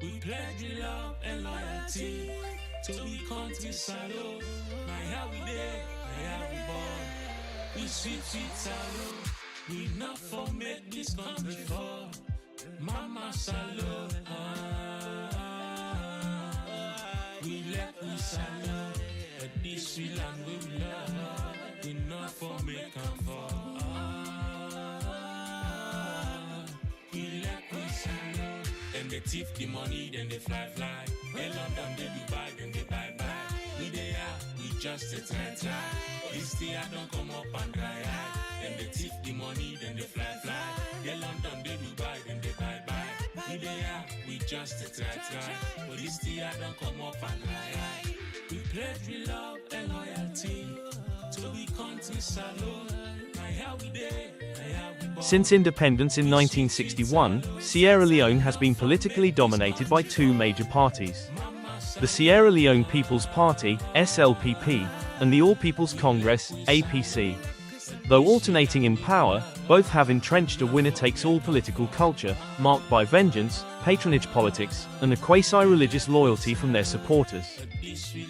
We pledge love and loyalty to the country salo. My how we there, my how we born. We sweet salo. We not for make this country fall. Mama salo. We let we salo. But this sweet land we love. We not for make them fall. We let we salo. Then they thief the money, then they fly. They London, they Dubai, then they bye. We they are, we just a try. This day I don't come up and dry eye. Then they thief the money, then they fly. They London, they Dubai, then they bye. We they are, we just a try. But this day I don't come up and dry eye. We pledge with love and loyalty to the country salute. My how we day, my how we born. Since independence in 1961, Sierra Leone has been politically dominated by two major parties: the Sierra Leone People's Party, SLPP, and the All People's Congress, APC. Though alternating in power, both have entrenched a winner-takes-all political culture, marked by vengeance, patronage politics, and a quasi-religious loyalty from their supporters.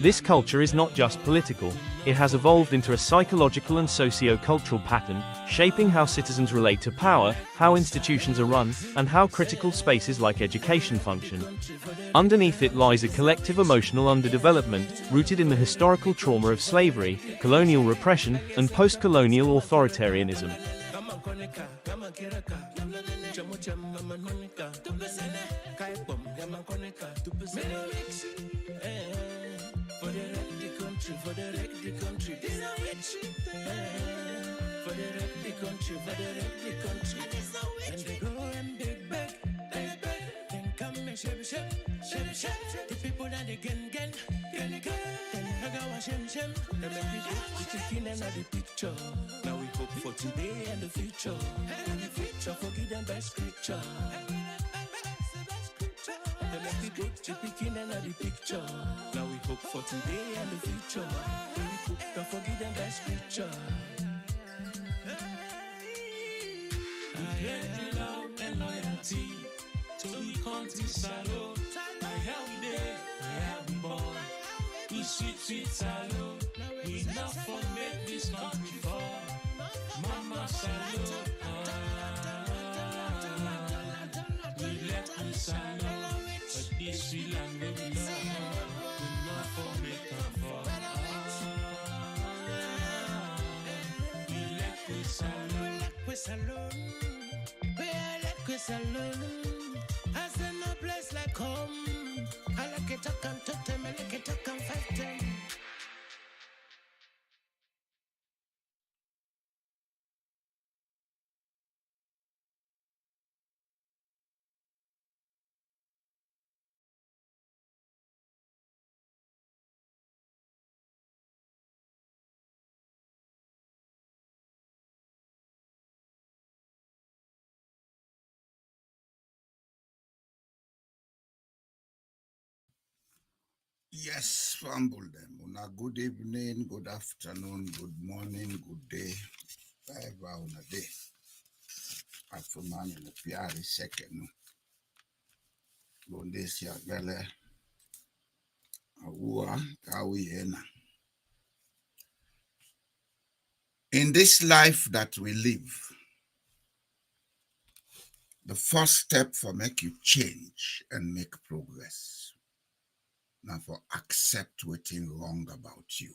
This culture is not just political, it has evolved into a psychological and socio-cultural pattern, shaping how citizens relate to power, how institutions are run, and how critical spaces like education function. Underneath it lies a collective emotional underdevelopment, rooted in the historical trauma of slavery, colonial repression, and postcolonial authoritarianism. The people that they get, then I got a shem. They make me the chicken and the picture. Now we hope for today and the future. Forgive them by scripture. They make me the chicken and the picture. Now we hope for today and the future. Don't forgive them by scripture. We pledge love and loyalty to the country salute. My how we there, my how we born. We sweet salute. We not for make this country fall. Mama salute. We let we salute. But this sweet land we love. We not for make them fall. We let we salute. We let we salute. I say no place like home. I like it, I can talk them, I like it, I can fight them. Yes, fumble them. Una good evening, good afternoon, good morning, good day, wherever una day. Afternoon in the piari second. Bondesi agele. Awua kawi ena. In this life that we live, the first step for make you change and make progress. Now for accept what's wrong about you.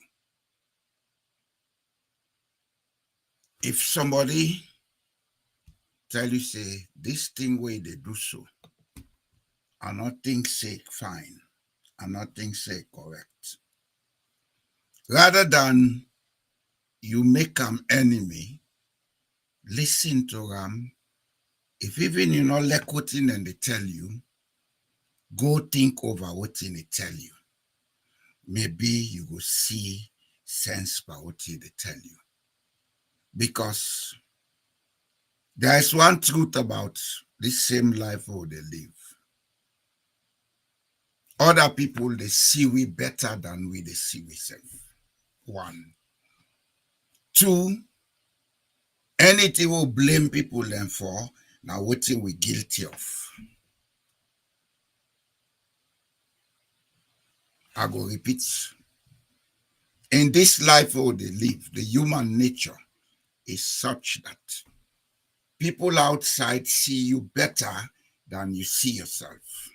If somebody tell you say this thing way they do so, and not think say fine, and not think say correct, rather than you make them enemy, listen to them. If even you not like what in and they tell you, go think over what in they tell you. Maybe you will see sense by what they tell you. Because there is one truth about this same life where they live. Other people, they see we better than we they see we self. One. Two, anything we blame people them for, now what we guilty of. I go repeat. In this life where they live, the human nature is such that people outside see you better than you see yourself.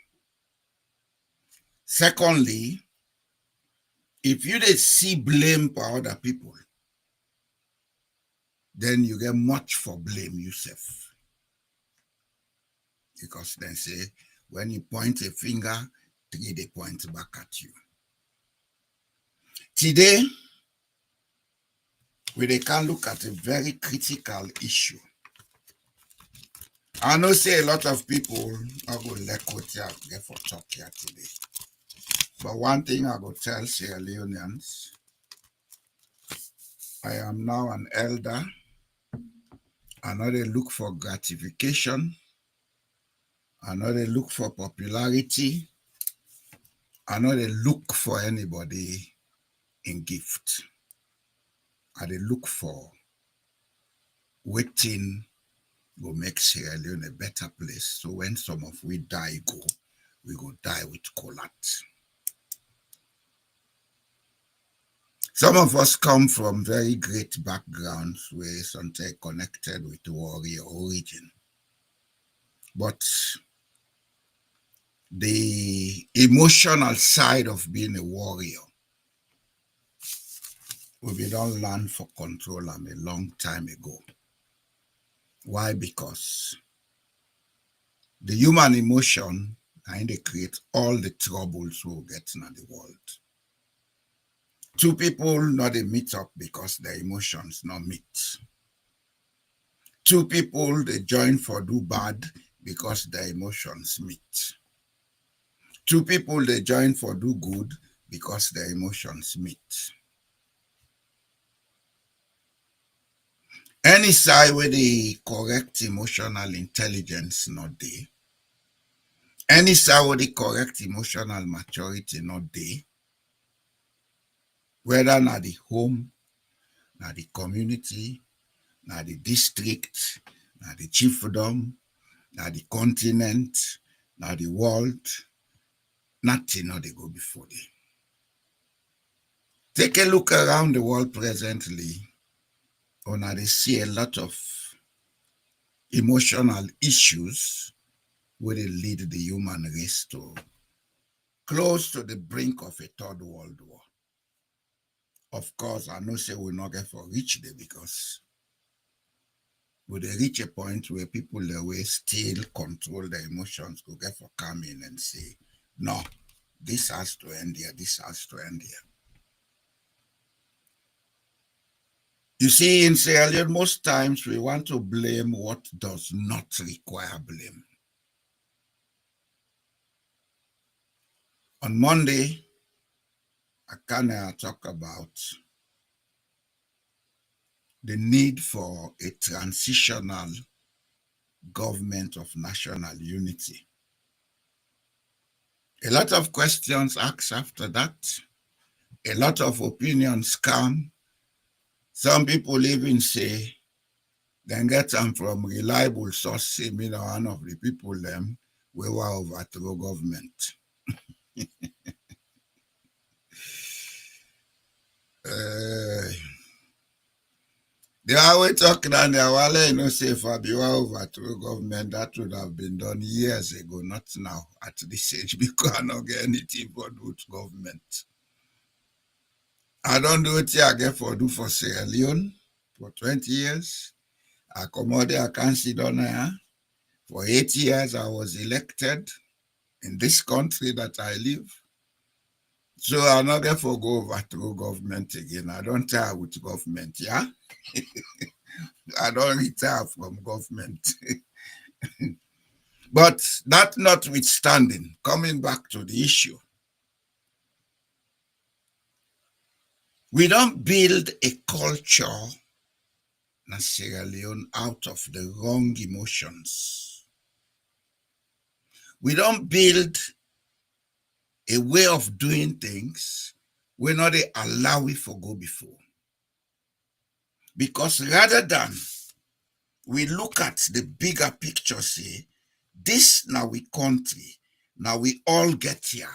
Secondly, if you dey see blame for other people, then you get much for blame yourself. Because they say, when you point a finger, three they point back at you. Today, we can look at a very critical issue. I know say a lot of people are going to let get for talk here today. But one thing I go tell Sierra Leoneans, I am now an elder. I know they look for gratification. I know they look for popularity. I know they look for anybody in gift. I they look for waiting will make Sierra Leone a better place. So when some of we die go, we go die with collat. Some of us come from very great backgrounds where something connected with warrior origin. But the emotional side of being a warrior, we don't learn for control them a long time ago. Why? Because the human emotion and they create all the troubles we'll get in the world. Two people not they meet up because their emotions not meet. Two people they join for do bad because their emotions meet. Two people they join for do good because their emotions meet. Any side where the correct emotional intelligence not there, any side where the correct emotional maturity not there, whether na the home, na the community, na the district, na the chiefdom, na the continent, na the world, nothing not they go before them. Take a look around the world presently, and they see a lot of emotional issues where they lead the human race to close to the brink of a third world war. Of course, I know say we'll not get for reach there because will they reach a point where people that will still control their emotions go get for come in and say, no, this has to end here, this has to end here. You see, in Sierra Leone, most times we want to blame what does not require blame. On Monday, I can talk about the need for a transitional government of national unity. A lot of questions asked after that. A lot of opinions come. Some people even say, then get them from reliable sources, one of the people them we were overthrow government. They are always talking and they are say if I be overthrow government, that would have been done years ago, not now at this age, because I don't get anything for do with government. I don't do it here I get for do for Sierra Leone for 20 years. I come out there, I can't sit down here. For 8 years, I was elected in this country that I live. So I not get for go overthrow government again. I don't tire with government, yeah? I don't retire from government. But that notwithstanding, coming back to the issue, we don't build a culture in Sierra Leone out of the wrong emotions. We don't build a way of doing things we not they allow it for go before. Because rather than we look at the bigger picture, say, this now we country, now we all get here.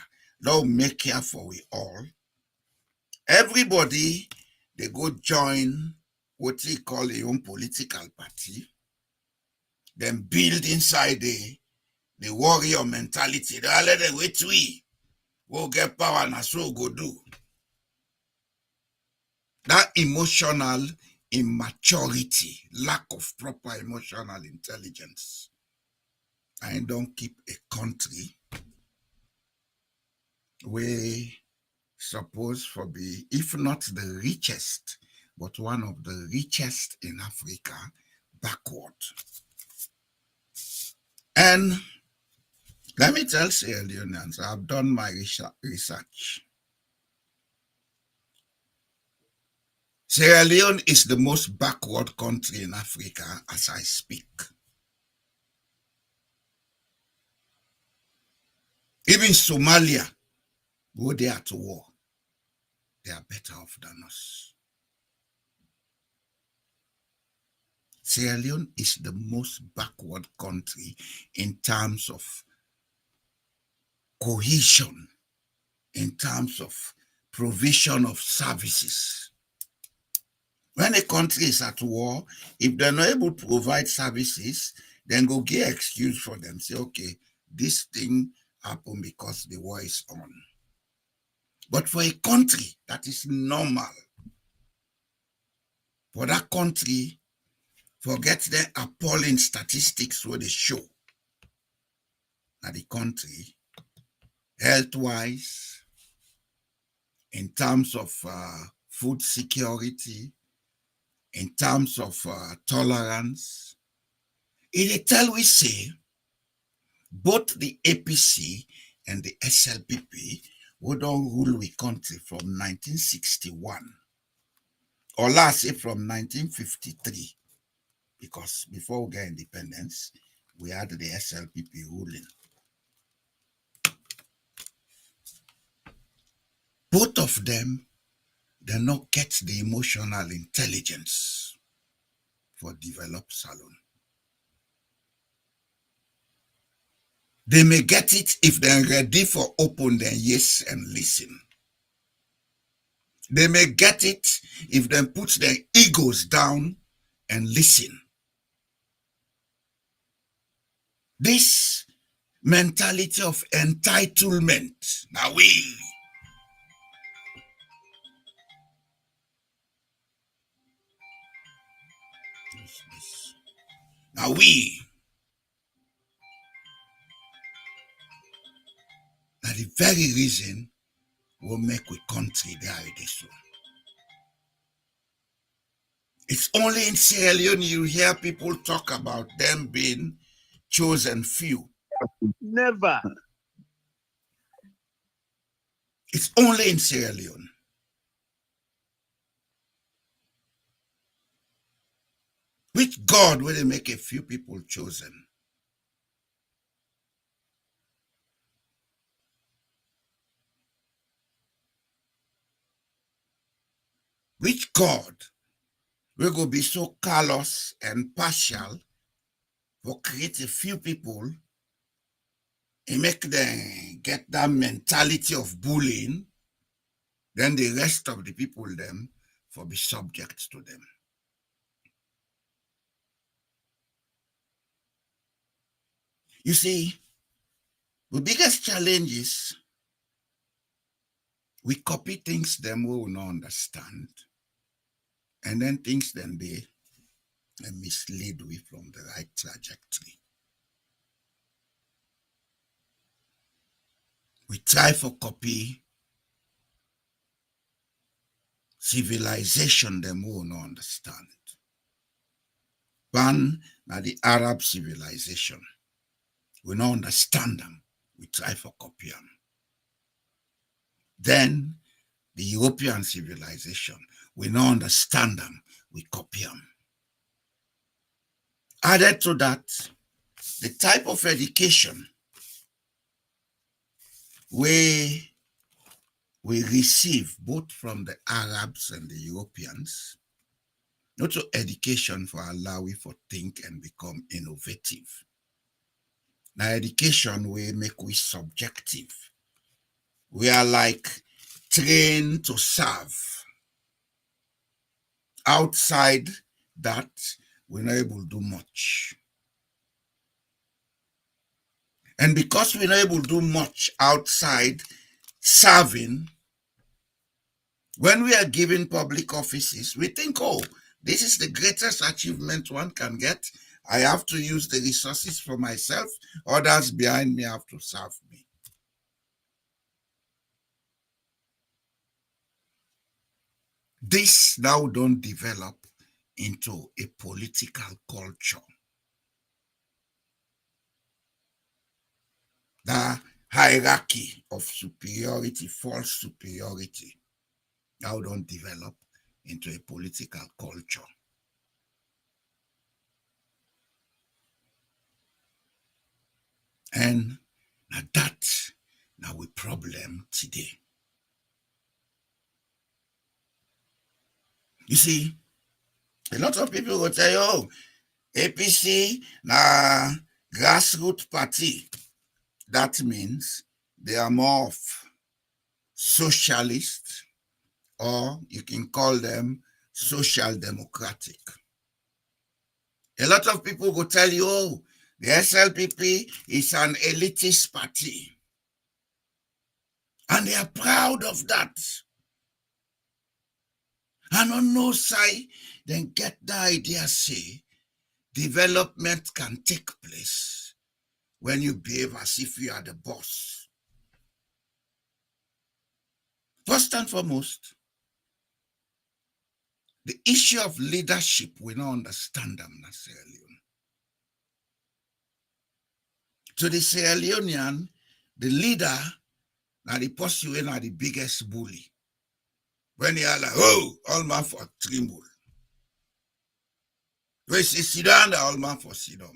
don't make care for we all. Everybody, they go join what they call a own political party, then build inside the warrior mentality. They let them wait we will get power and so go do. That emotional immaturity, lack of proper emotional intelligence, and don't keep a country where supposed for be, if not the richest, but one of the richest in Africa, backward. And let me tell Sierra Leoneans, I've done my research. Sierra Leone is the most backward country in Africa as I speak. Even Somalia, go there to war. They are better off than us. Sierra Leone is the most backward country in terms of cohesion, in terms of provision of services. When a country is at war, if they're not able to provide services, then go get excuse for them. Say, okay, this thing happened because the war is on. But for a country that is normal, for that country, forget the appalling statistics where they show that the country, health-wise, in terms of food security, in terms of tolerance, it tell we say both the APC and the SLPP would all rule we country from 1961, or last say from 1953, because before we get independence, we had the SLPP ruling. Both of them, they not get the emotional intelligence for develop salon. They may get it if they're ready for open their yes and listen. They may get it if they put their egos down and listen. This mentality of entitlement, now we now the very reason will make we country there this one. It's only in Sierra Leone you hear people talk about them being chosen few. Never. It's only in Sierra Leone. Which God will they make a few people chosen? Which God will go be so callous and partial for create a few people and make them get that mentality of bullying, then the rest of the people them for be subject to them. You see, the biggest challenge is we copy things them we will not understand, and then things then they mislead we from the right trajectory. We try for copy civilization them we will not understand. One, now the Arab civilization. We don't understand them. We try for copy them. Then the European civilization. We don't understand them. We copy them. Added to that, the type of education we receive both from the Arabs and the Europeans, not so education for allow we for think and become innovative. Now education we make we subjective. We are like trained to serve. Outside that, we're not able to do much. And because we're not able to do much outside serving, when we are given public offices, we think, oh, this is the greatest achievement one can get. I have to use the resources for myself. Others behind me have to serve me. This now don't develop into a political culture. The hierarchy of superiority, false superiority, now don't develop into a political culture. And that's now a problem today. You see, a lot of people will tell you, oh, APC na grassroots party. That means they are more of socialist, or you can call them social democratic. A lot of people will tell you, oh, the SLPP is an elitist party. And they are proud of that. And on no side, then get the idea, say, development can take place when you behave as if you are the boss. First and foremost, the issue of leadership, we don't understand them in Sierra Leone. To the Sierra Leonean, the leader, now the person who are the biggest bully. When they are like, oh, all man for tremble. When say sit down, all man for sit down.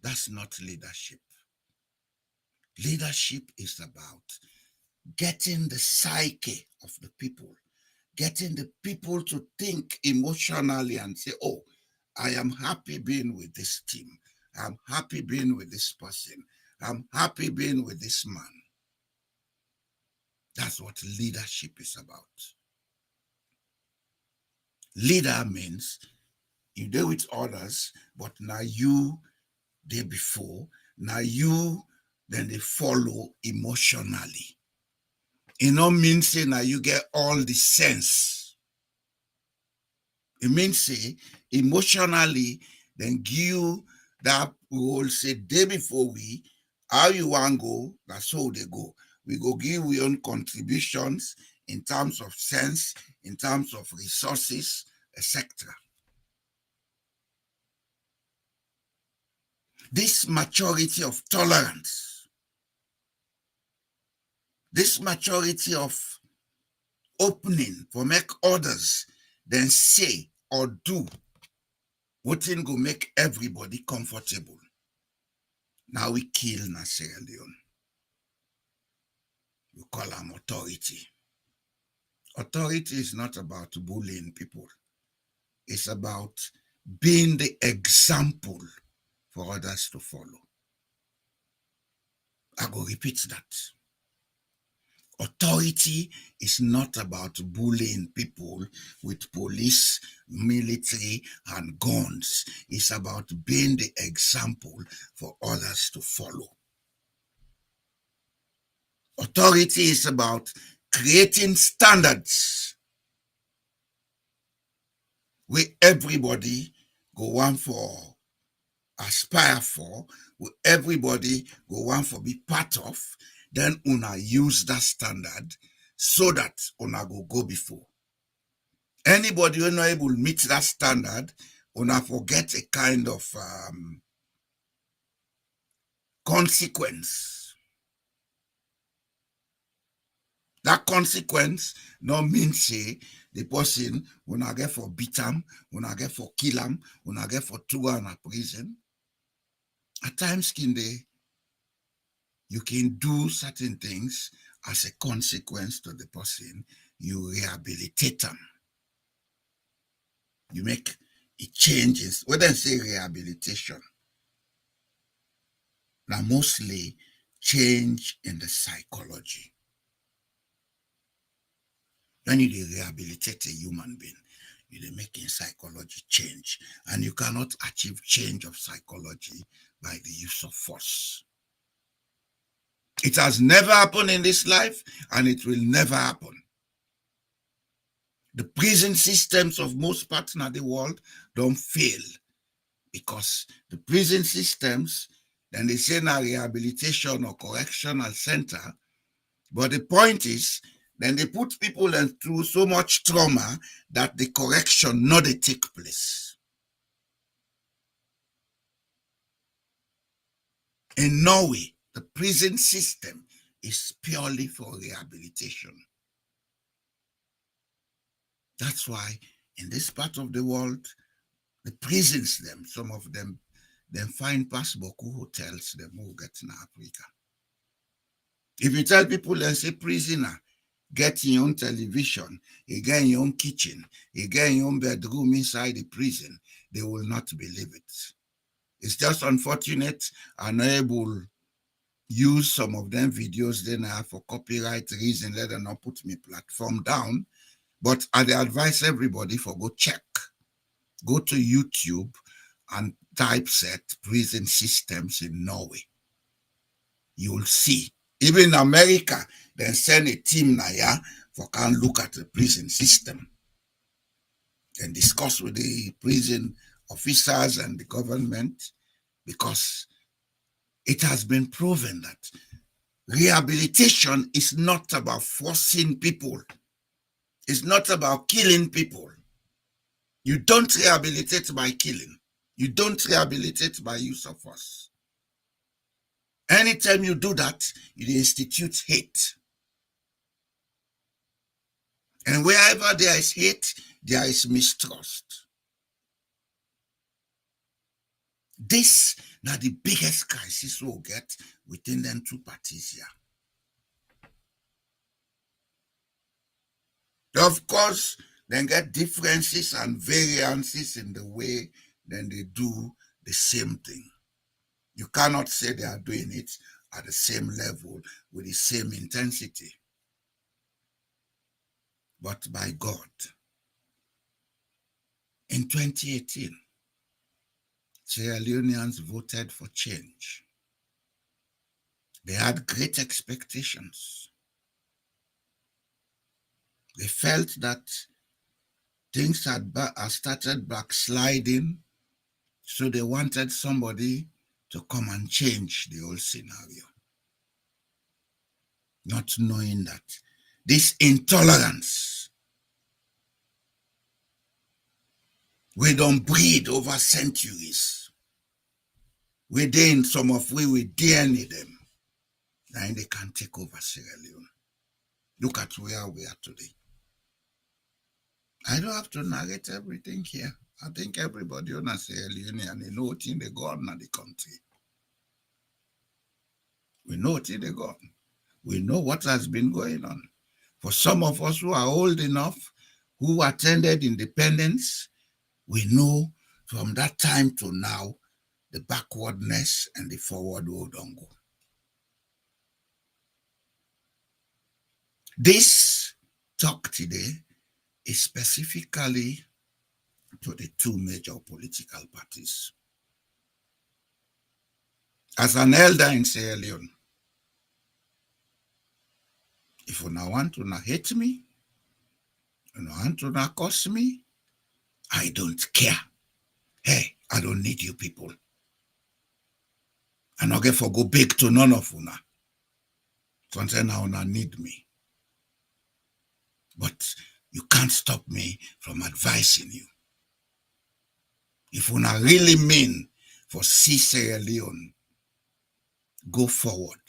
That's not leadership. Leadership is about getting the psyche of the people, getting the people to think emotionally and say, oh, I am happy being with this team. I'm happy being with this person. I'm happy being with this man. That's what leadership is about. Leader means you deal with others, but now you day before, now you, then they follow emotionally. It don't mean say now you get all the sense. It means say emotionally, then give that role, say day before we, how you want go, that's how they go. We go give we own contributions in terms of sense, in terms of resources, etc. This maturity of tolerance, this maturity of opening for make others then say or do what thing go make everybody comfortable. Now we kill na Sierra Leone. We call them authority. Authority is not about bullying people. It's about being the example for others to follow. I go repeat that. Authority is not about bullying people with police, military, and guns. It's about being the example for others to follow. Authority is about creating standards where everybody go want for, aspire for, where everybody go want for be part of. Then una use that standard so that una go before. Anybody who not able to meet that standard, una forget a kind of consequence. That consequence no mean say the person una get for beat him, una get for kill him, una get for throw in a prison. At times you can do certain things as a consequence to the person. You rehabilitate them. You make it changes. When I say rehabilitation, now mostly change in the psychology. When you rehabilitate a human being, you're making psychology change. And you cannot achieve change of psychology by the use of force. It has never happened in this life, and it will never happen. The prison systems of most parts of the world don't fail, because the prison systems, then they say now rehabilitation or correctional center, but the point is, then they put people through so much trauma that the correction not they take place. In Norway, the prison system is purely for rehabilitation. That's why in this part of the world, the prisons, some of them find passport hotels, them who get in Africa. If you tell people and say prisoner, get your own television, you get your own kitchen, you get your own bedroom inside the prison, they will not believe it. It's just unfortunate and able use some of them videos then for copyright reason, let them not put me platform down. But I advise everybody for go check. Go to YouTube and typeset prison systems in Norway. You will see. Even in America, they send a team now for can look at the prison system and discuss with the prison officers and the government, because it has been proven that rehabilitation is not about forcing people. It's not about killing people. You don't rehabilitate by killing. You don't rehabilitate by use of force. Anytime you do that, you institute hate. And wherever there is hate, there is mistrust. This is the biggest crisis we'll get within them two parties here. Of course, they get differences and variances in the way then they do the same thing. You cannot say they are doing it at the same level with the same intensity. But by God, in 2018, Sierra Leoneans voted for change. They had great expectations. They felt that things had started backsliding, so they wanted somebody to come and change the whole scenario. Not knowing that this intolerance, we don't breed over centuries. Within some of we DNA them, then they can take over Sierra Leone. Look at where we are today. I don't have to narrate everything here. I think everybody on Sierra Leone and they know what they go on in the country. We know what they go on. We know what has been going on. For some of us who are old enough, who attended independence, we know from that time to now, the backwardness and the forward road don't go. This talk today is specifically to the two major political parties. As an elder in Sierra Leone, if you want to hate me, you want to curse me, I don't care. Hey, I don't need you people. I'm not going to go big to none of you now. Sometimes now you need me. But you can't stop me from advising you. If you really mean for see Sierra Leone, go forward.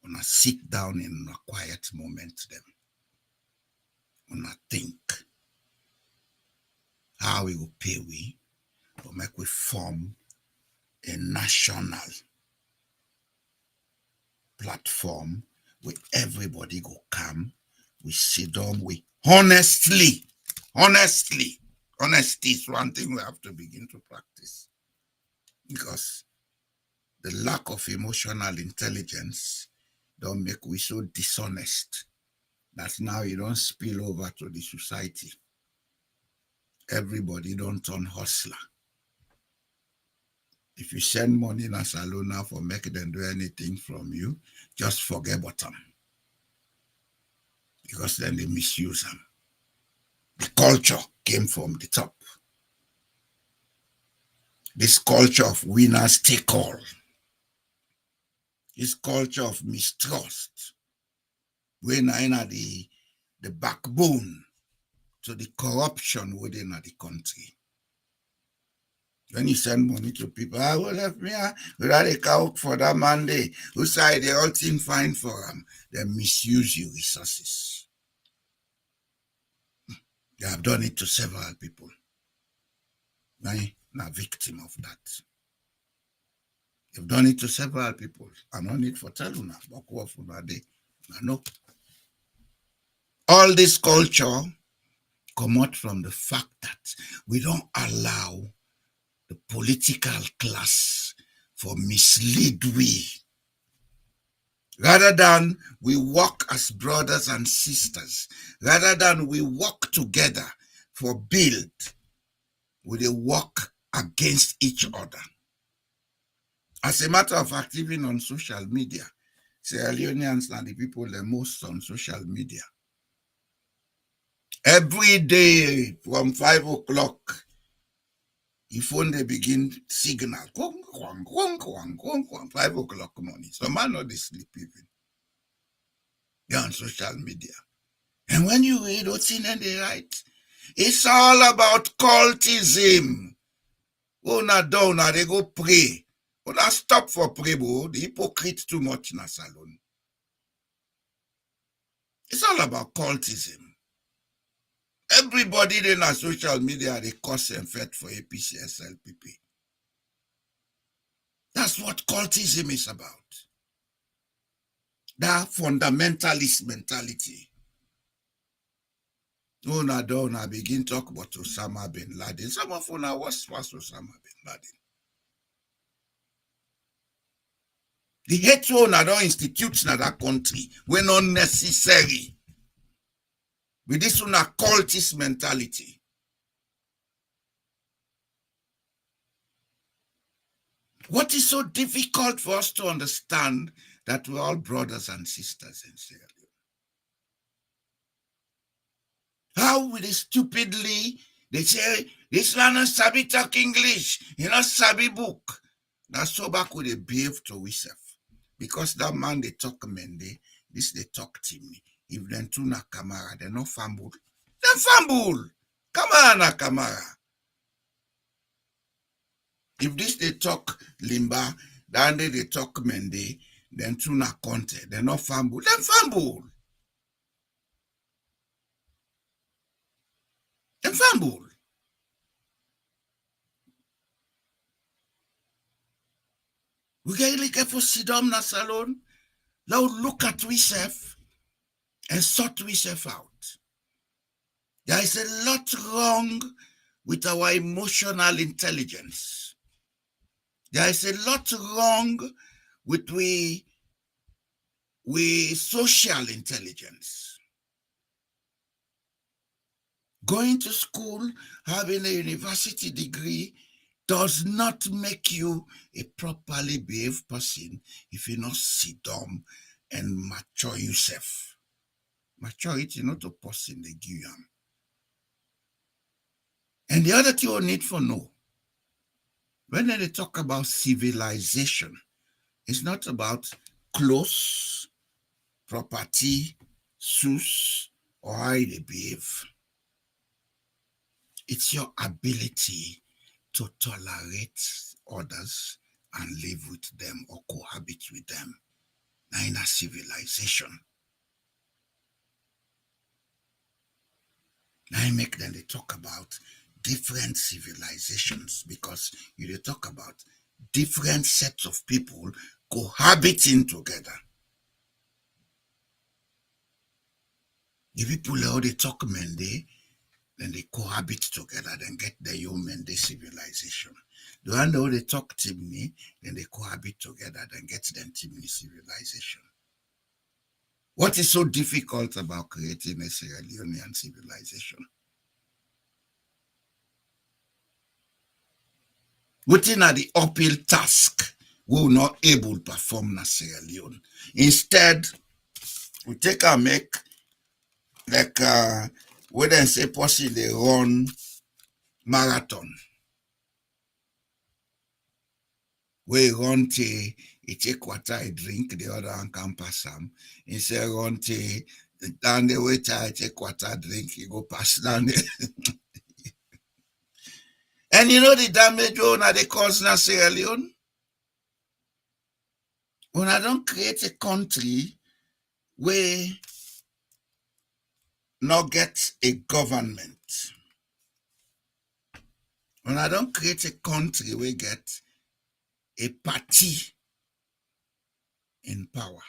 Una sit down in a quiet moment then. Una think how we will pay we, or make we form a national platform where everybody go come, we sit down, we honesty is one thing we have to begin to practice, because the lack of emotional intelligence don't make we so dishonest that now you don't spill over to the society. Everybody don't turn hustler. If you send money in a salona for make them do anything from you, just forget about them. Because then they misuse them. The culture came from the top. This culture of winners take all. This culture of mistrust. When I the backbone to the corruption within the country. When you send money to people, I will have me without a cow for that Monday. Who say they all seem fine for them? They misuse your resources. They have done it to several people. I'm a victim of that. They've done it to several people. I don't need for telling you now. No. All this culture come out from the fact that we don't allow the political class for mislead we. Rather than we work as brothers and sisters, rather than we work together for build, we work against each other. As a matter of fact, even on social media, Sierra Leoneans are the people the most on social media. Every day from 5 o'clock, your phone they begin signal. 5 o'clock morning. Some man not they sleep even. They're on social media. And when you read what's in they write, it's all about cultism. Una down, they go pray. Una stop for pray, bro. The hypocrite too much in a salon. It's all about cultism. Everybody in our social media, they curse and fight for APC, SLPP. That's what cultism is about. That fundamentalist mentality. Una don't begin talk about Osama bin Laden. Some of una was Osama bin Laden. The hate una don't institute in that country when unnecessary. With this una cultist mentality. What is so difficult for us to understand that we're all brothers and sisters in Sierra Leone? How will they stupidly, they say, this man not sabi talk English, he not sabi book. Now so back with they behave to ourselves. Because that man they talk Mende, this they talk Timmy. If them two na Kamara, they no fumble. They fumble. Come on, na Kamara. If this they talk Limba, then they talk Mende, then two na Conte, they no fumble. They fumble. They fumble. We get really careful sit down in the salon. Now look at ourselves and sort ourselves out. There is a lot wrong with our emotional intelligence. There is a lot wrong with we social intelligence. Going to school, having a university degree does not make you a properly behaved person if you not sit down and mature yourself. Maturity not a person they give you. And the other thing you need to know, when they talk about civilization, it's not about clothes, property, shoes, or how they behave. It's your ability to tolerate others and live with them or cohabit with them. Now in a civilization. Now I make them they talk about different civilizations because you talk about different sets of people cohabiting together. The people how they talk Mende, then they cohabit together, then get the human civilization. The one how they talk Timni, then they cohabit together, then get them Timni civilization. What is so difficult about creating a Sierra Leonean civilization? Within at the uphill task, we will not able to perform in Sierra Leone. Instead, we take and make like we then say possibly run marathon. We run till he take quarter, he drink, the other one can pass him. He say run till down the way I take quarter, drink, he go pass down there. And you know the damage they cause in Sierra Leone? When I don't create a country where not get a government, when I don't create a country where get a party in power,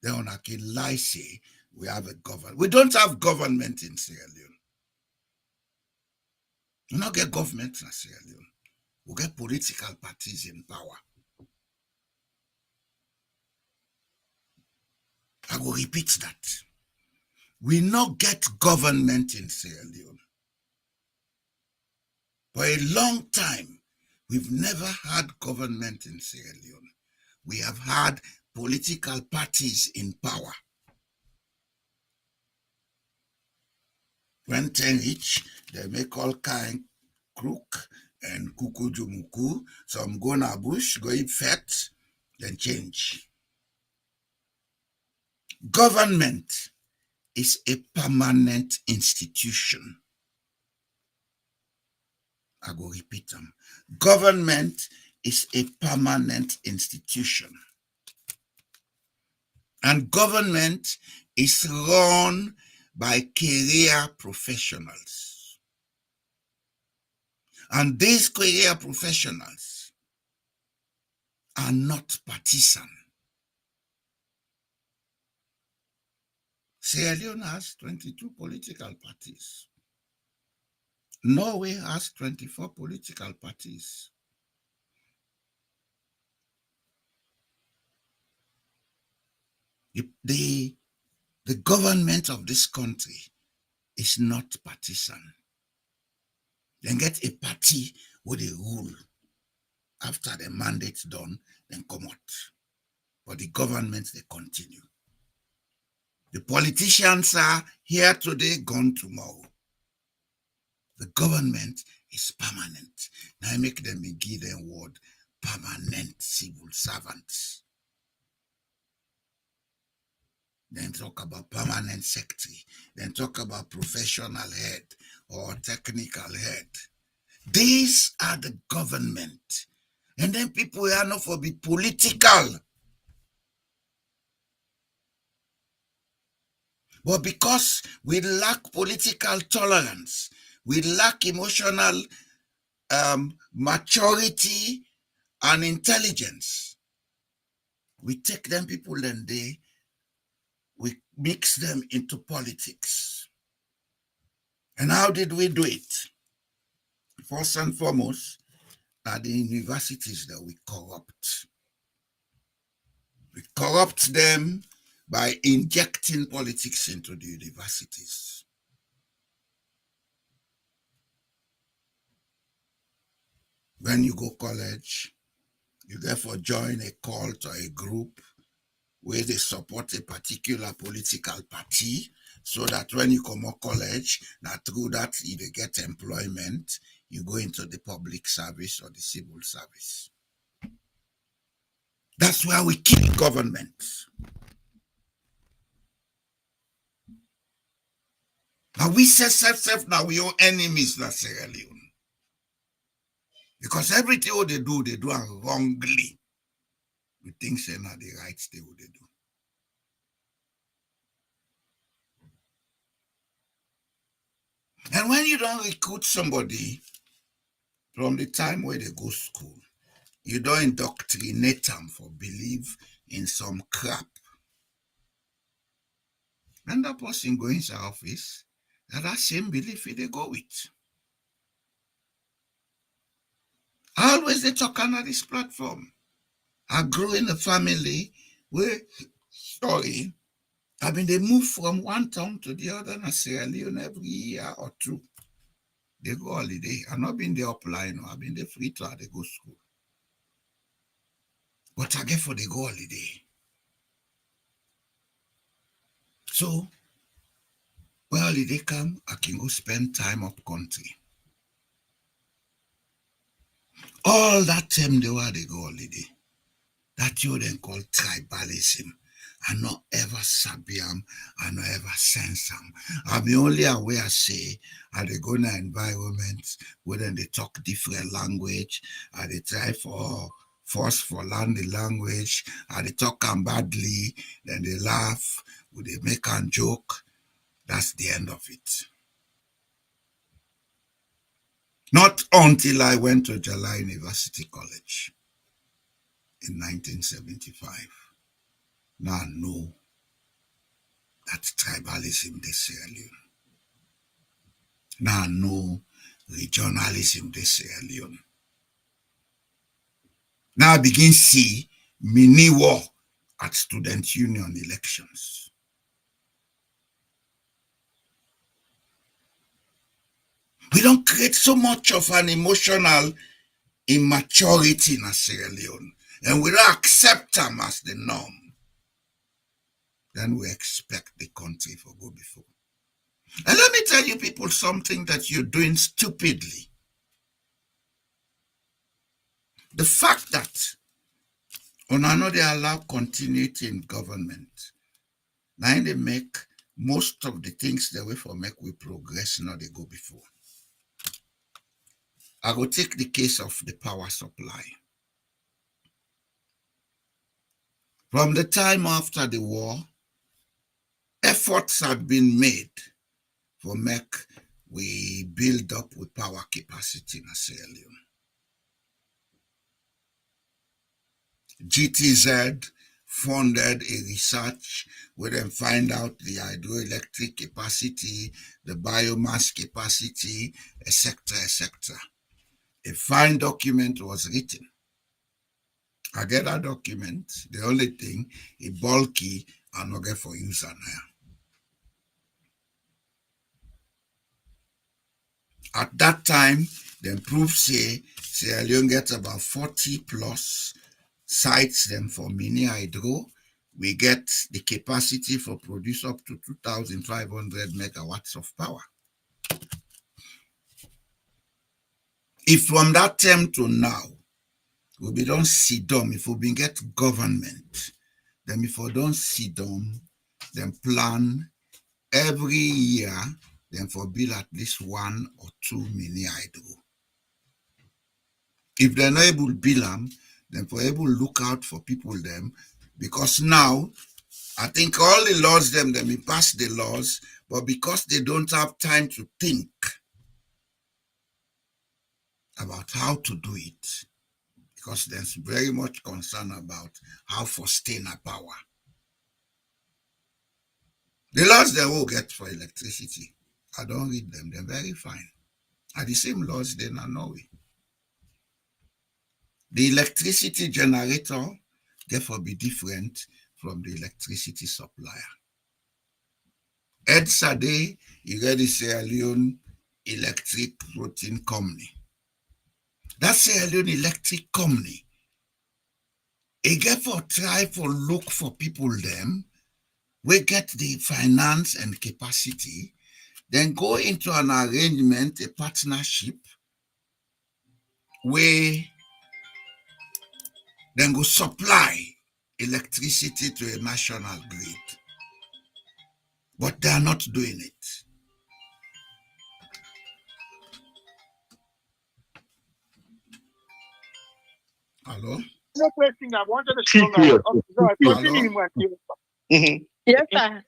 then I can lie say we have a government. We don't have government in Sierra Leone. We not get government in Sierra Leone. We get political parties in power. I will repeat that. We not get government in Sierra Leone. For a long time, we've never had government in Sierra Leone. We have had political parties in power. When 10 each, they make all kind crook and kukujumuku. Some go na bush, go eat fat, then change. Government is a permanent institution. I go repeat them. Government is a permanent institution. And government is run by career professionals. And these career professionals are not partisan. Sierra Leone has 22 political parties. Norway has 24 political parties. The government of this country is not partisan. Then get a party where they rule. After the mandate's done, then come out. But the government, they continue. The politicians are here today, gone tomorrow. The government is permanent. Now I make them give them word permanent civil servants. Then talk about permanent secretary. Then talk about professional head or technical head. These are the government. And then people are not for be political. But because we lack political tolerance, we lack emotional maturity and intelligence, we take them people and we mix them into politics. And how did we do it? First and foremost, at the universities that we corrupt. We corrupt them by injecting politics into the universities. When you go college, you therefore join a cult or a group where they support a particular political party, so that when you come out college, that through that you get employment, you go into the public service or the civil service. That's why we kill government. Now we say self now we own enemies na Sierra Leone. Because everything what they do wrongly. We think say now the right thing what they do. And when you don't recruit somebody from the time where they go school, you don't indoctrinate them for believe in some crap. And that person going to office, that same belief they go with. Always they talk on this platform. I grew in a family where story, I mean, they move from one town to the other in Sierra Leone every year or two. They go holiday. I've not been there upline, I've been there free to they go school. But I get for they go holiday. So, when holiday come, I can go spend time up country. All that time they were they go holiday. That you then call tribalism. I not ever sabiam, I not ever sense them. I'm the only aware say I they go in an environment where then they talk different language, I they try for force for learn the language, I they talk them badly, then they laugh, would they make a joke. That's the end of it. Not until I went to Jala University College in 1975. Now I know that tribalism they Sierra Leone. Now I know regionalism they Sierra Leone. Now I begin see mini war at student union elections. We don't create so much of an emotional immaturity in Sierra Leone, and we don't accept them as the norm. Then we expect the country to go before. And let me tell you people something that you're doing stupidly. The fact that on another allow continuity in government, now they make most of the things the way for make we progress, now they go before. I will take the case of the power supply. From the time after the war, efforts have been made for make we build up with power capacity in Sierra Leone. GTZ funded a research where they find out the hydroelectric capacity, the biomass capacity, etc., etc. A fine document was written. I get that document. The only thing, it's bulky and not get for user now. At that time, the proof say Sierra Leone gets about 40 plus sites them for mini hydro. We get the capacity for produce up to 2,500 megawatts of power. If from that time to now, we be don't see them, if we been get government, then if we don't see them, then plan every year, then for build at least 1 or 2 mini hydro. If they're not able to build them, then for able to look out for people them, because now, I think all the laws them we pass the laws, but because they don't have time to think about how to do it, because there's very much concern about how to sustain our power. The laws they will get for electricity, I don't read them, they're very fine. Are the same laws they in Norway. The electricity generator, therefore, be different from the electricity supplier. Ed Sade, you get the Sierra Leone Electric Protein Company. That Sierra Leone Electric Company, it get for try for look for people them, we get the finance and capacity, then go into an arrangement, a partnership, where then go supply electricity to a national grid. But they are not doing it. Hello? No question. I wanted to Yes, sir.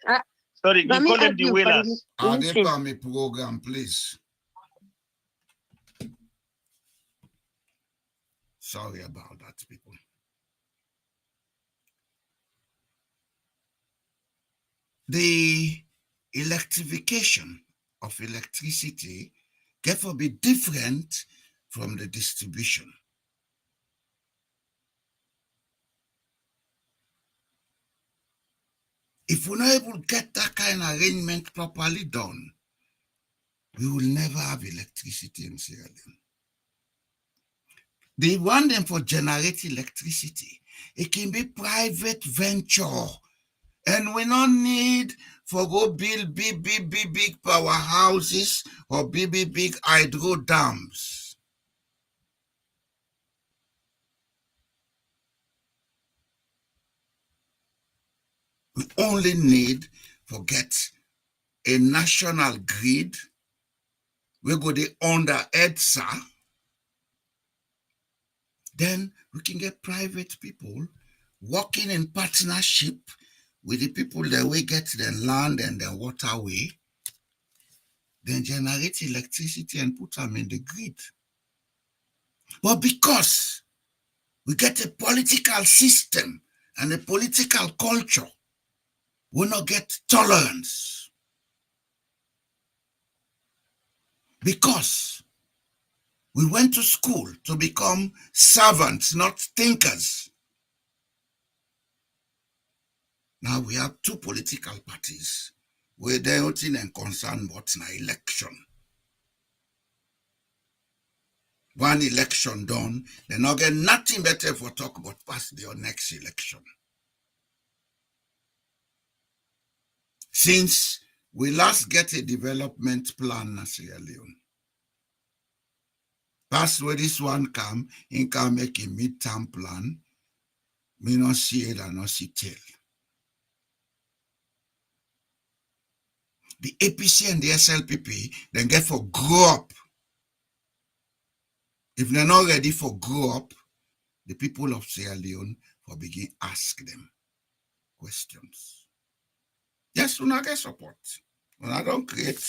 Sorry, Let you me call them add the you for whalers. Are they meeting. come a program, please? Sorry about that, people. The electrification of electricity therefore be different from the distribution. If we're not able to get that kind of arrangement properly done, we will never have electricity in Sierra Leone. They want them for generate electricity. It can be private venture. And we don't need for go build big powerhouses or big hydro dams. We only need to get a national grid. We go the under EDSA. Then we can get private people working in partnership with the people that we get the land and the waterway, then generate electricity and put them in the grid. But because we get a political system and a political culture, we not get tolerance. Because we went to school to become servants, not thinkers. Now we have two political parties where they're not in concern about an election. One election done, they not get nothing better for talk about past their next election. Since we last get a development plan in Sierra Leone, past where this one come, he can make a midterm plan, me not see it and not see tail. The APC and the SLPP, then get for grow up. If they're not ready for grow up, the people of Sierra Leone for begin ask them questions. Yes, we not get support. We not don't create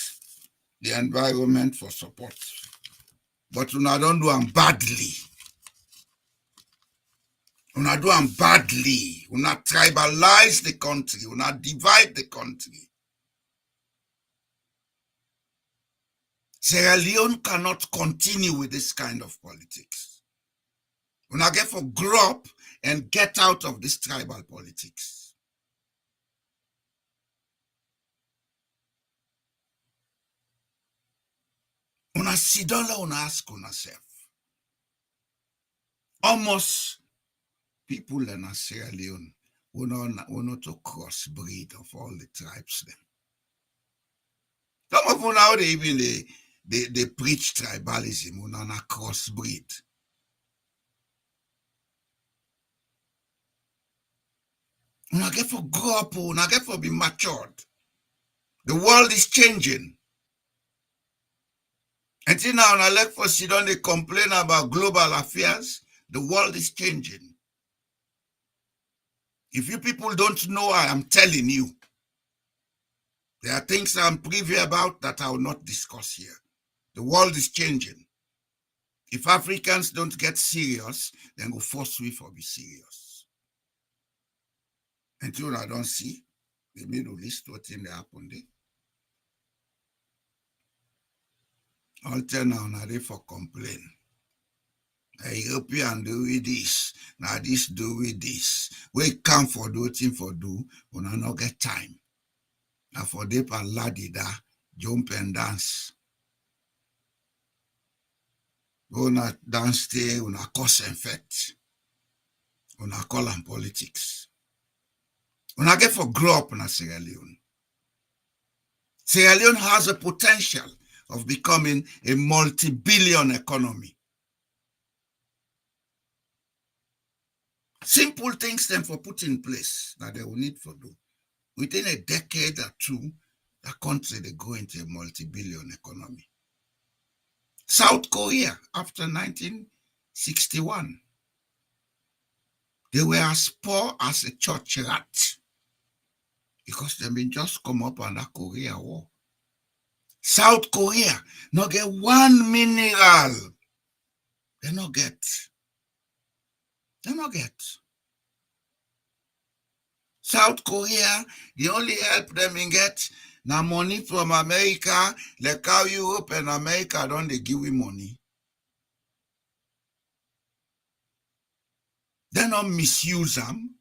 the environment for support. But we not don't do them badly. We not do them badly. We not tribalize the country. We not divide the country. Sierra Leone cannot continue with this kind of politics. We not get for grow up and get out of this tribal politics. Una sit down there, una ask una self. Almost people in Sierra Leone we not to crossbreed of all the tribes them. Some of them now they preach tribalism, we not crossbreed. Una get for grow up, una get for be matured. The world is changing. Until now, I like for sit down, they complain about global affairs. The world is changing. If you people don't know, I am telling you. There are things I'm privy about that I will not discuss here. The world is changing. If Africans don't get serious, then go force we for be serious. Until I don't see, the Middle East, what thing they happen there. All turn now they for complain. European do with this, now this do with this. We come for do thing for do, we not get time. Now for they pa ladida, jump and dance. Go na dance day, una cause and effect. Una call and politics. Una get for grow up in Sierra Leone. Sierra Leone has a potential of becoming a multi-billion economy. Simple things then for put in place that they will need for do. Within a decade or two, the country they go into a multi-billion economy. South Korea after 1961, they were as poor as a church rat because they been just come up under Korea War. South Korea not get one mineral. They not get. They not get. South Korea, the only help them in get now money from America, like how Europe and America don't they give you money. They not misuse them.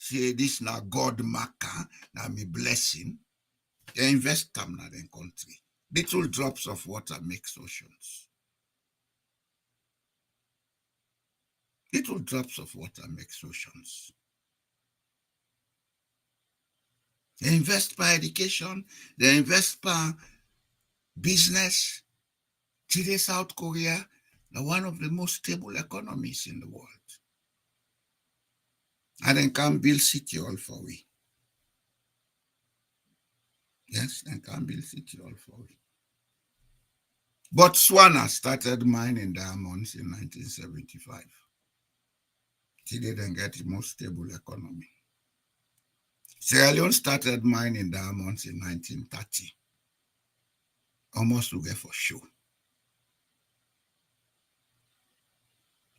say this na God marker, na me blessing. They invest them na the country. Little drops of water makes oceans. Little drops of water makes oceans. They invest by education, they invest by business. Today, South Korea, are one of the most stable economies in the world. And they can build city all for we. Yes, they can build city all for we. Botswana started mining diamonds in 1975. Today, they get the most stable economy. Sierra Leone started mining diamonds in 1930. Almost to get for sure.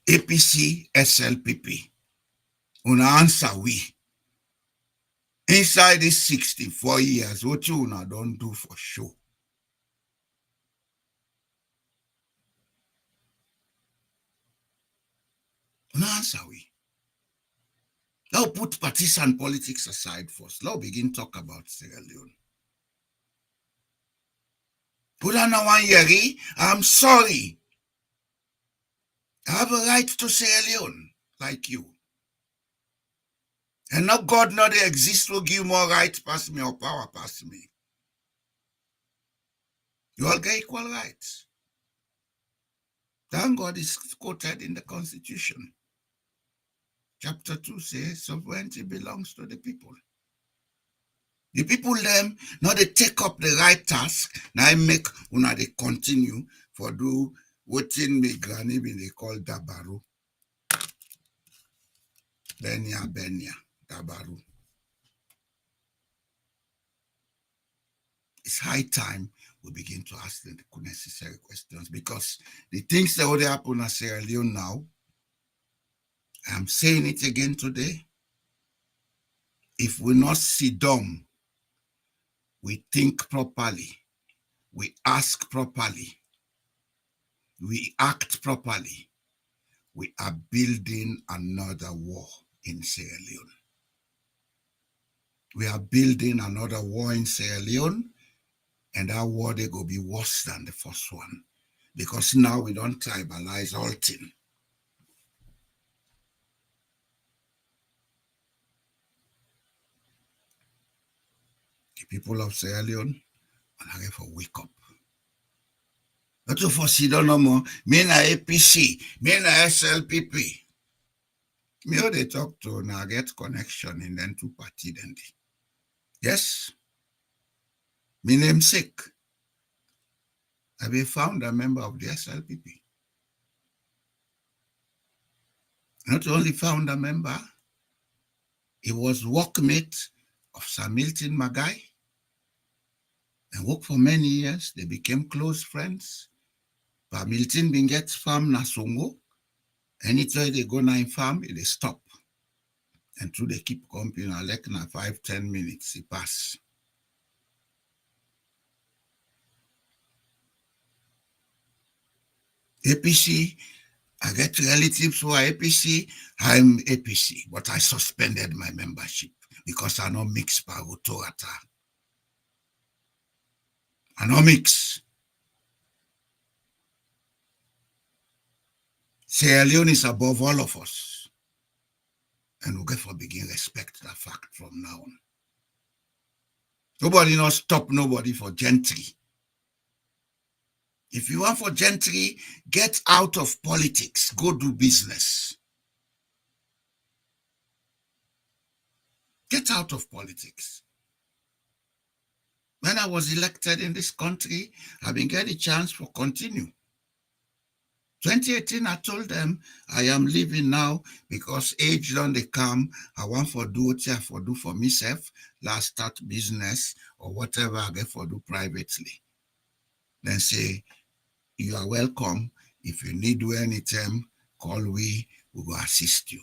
APC, SLPP. Una answer we. Inside these 64 years, what you una don't do for sure? Una answer we. Now put partisan politics aside first. Now begin talk about Sierra Leone. Put on one year, I'm sorry. I have a right to Sierra Leone, like you. And now God not they exist will give more right past me or power past me. You all get equal rights. Thank God is quoted in the Constitution. Chapter 2 says sovereignty belongs to the people. The people them, now they take up the right task, now I make una they continue for do what in me granny they call dabaru. Benya, dabaru. It's high time we begin to ask the necessary questions because the things that would happen in Sierra Leone now, I'm saying it again today, if we not sit down, we think properly, we ask properly, we act properly, we are building another war in Sierra Leone. We are building another war in Sierra Leone, and that war they go be worse than the first one because now we don't tribalize all things. The people of Sierra Leone are ready for wake up. Not to foresee no more. Me na APC, me na SLPP. Me how they talk to now get connection in them two party then. Yes. Me namesake. I be found a member of the SLPP. Not only found a member, he was workmate of Sir Milton Magai. And worked for many years. They became close friends. But Milton bin get farm na Songo. Anytime they go na in farm, they stop. And through they keep company like na 5-10 minutes, he pass. APC, I get relatives who are APC, I'm APC, but I suspended my membership because I don't mix Pagotorata. I don't mix. Sierra Leone is above all of us. And we'll get for begin respect that fact from now on. Nobody not stop nobody for gentry. If you want for gentry, get out of politics, go do business. Get out of politics. When I was elected in this country, I've been getting a chance for continue. 2018, I told them I am leaving now because age don't they come. I want for do what I for do for myself, last start business or whatever I get for do privately. Then say, you are welcome. If you need do anything, call we will assist you.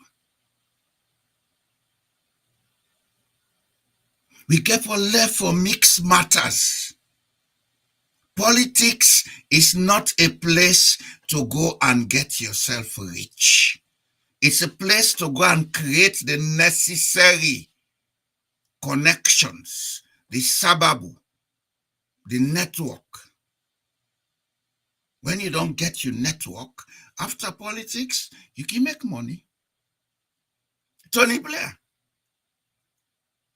We get for left for mixed matters. Politics is not a place to go and get yourself rich. It's a place to go and create the necessary connections, the sababu, the network. When you don't get your network, after politics, you can make money. Tony Blair,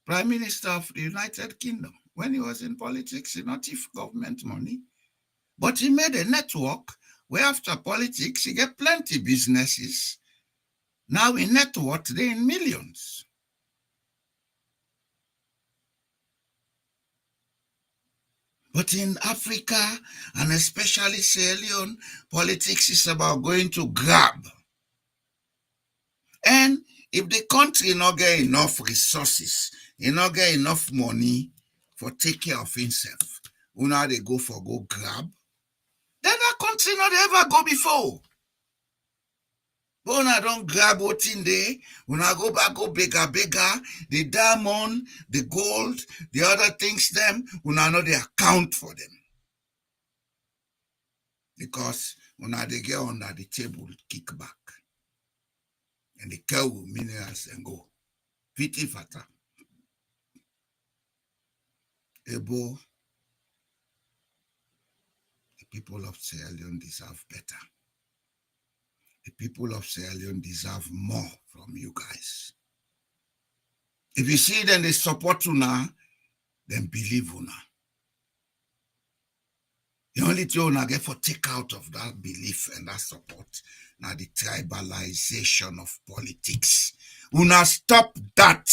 Prime Minister of the United Kingdom, when he was in politics, he not if government money, but he made a network where after politics, he get plenty businesses. Now in net worth, they're in millions. But in Africa, and especially Sierra Leone, politics is about going to grab. And if the country not get enough resources, you not get enough money for take care of himself, una they go grab, then that country not ever go before. But una don't grab what in there, una go back, go bigger, the diamond, the gold, the other things them, una know they account for them. Because una they get under the table, kick back. And the cow will minerals and go. Pity fata. Ebo, the people of Sierra Leone deserve better. The people of Sierra Leone deserve more from you guys. If you see them, they support una, then believe una. The only thing una get for take out of that belief and that support, now the tribalization of politics. Una stop that.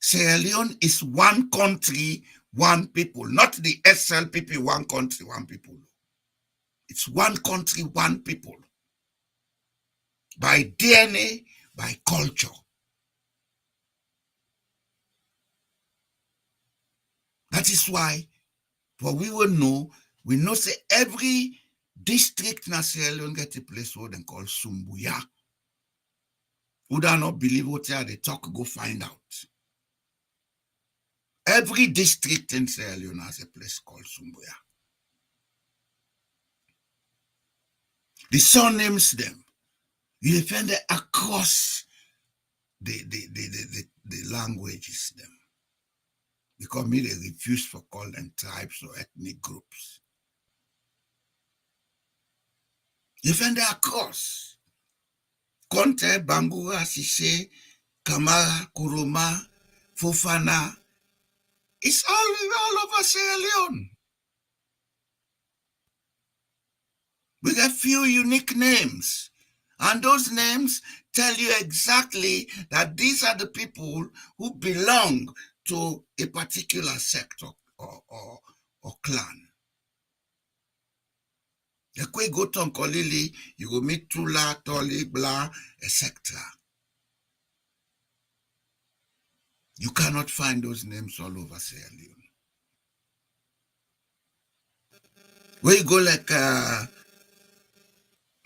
Sierra Leone is one country, one people, not the SLPP, one country, one people. It's one country, one people. By DNA, by culture. That is why, for we will know, we know say every district in Sierra Leone get a place what they call Sumbuya. Who do not believe what they talk, go find out. Every district in Sierra Leone has a place called Sumbuya. The surnames them. You find it across the languages them. Because me, they refuse to call them tribes or ethnic groups. You find it across. Conte, Bangura, Sise, Kamara, Kuruma, Fofana. It's all over Sierra Leone. We got few unique names. And those names tell you exactly that these are the people who belong to a particular sector or clan. Like we go to Nkolili, you go meet Tula, Toli, Blah, etc. You cannot find those names all over Sierra Leone. Where you go like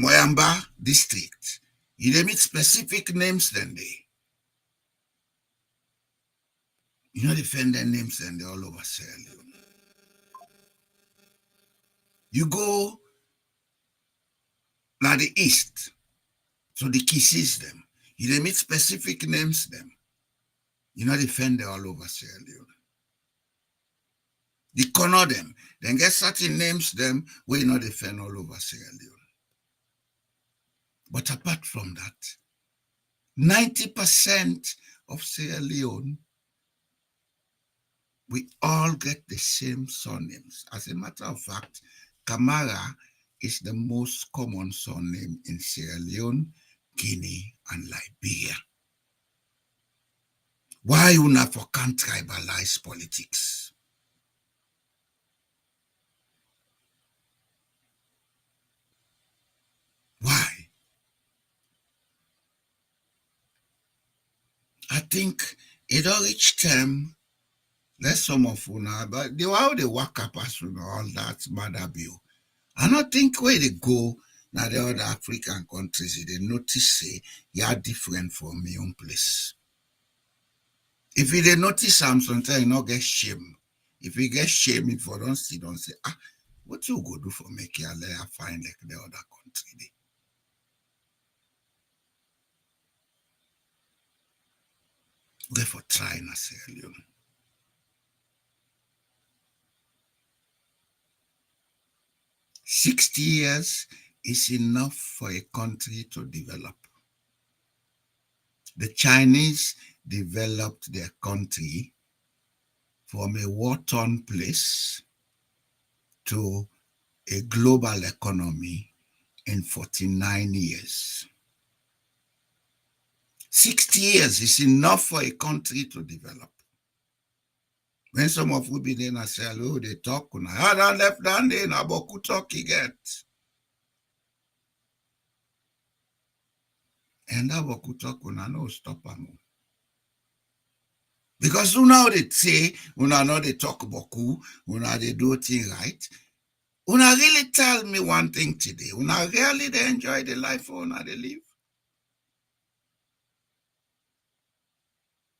Moyamba district, you meet specific names then they. You know, defend their names and they're all over Sierra Leone. You go now the east, so the Kisses them. You meet specific names them. You know, defend them all over Sierra Leone. The corner them, then get certain names them where you know defend all over Sierra Leone. But apart from that, 90% of Sierra Leone, we all get the same surnames. As a matter of fact, Kamara is the most common surname in Sierra Leone, Guinea, and Liberia. Why you not for can't tribalize politics? Why? I think it all reach time. Let some of you know, but the how they work up as you know, all that matter view. I don't think where they go now the other African countries, they notice say you are different from my own place. If you they notice sometimes you not get shame. If you get shame, if you don't see, don't say, What you go do for make your layer find like the other country dey? We for try na Sierra Leone. $60 years is enough for a country to develop. The Chinese developed their country from a war-torn place to a global economy in 49 years. 60 years is enough for a country to develop. When some of we be there and say, oh, they talk, I don't left down there, na boku talk you get. And that boku talk, no stop am. Because now they say, know they talk boku, they do thing right. Really tell me one thing today. Really they enjoy the life they live.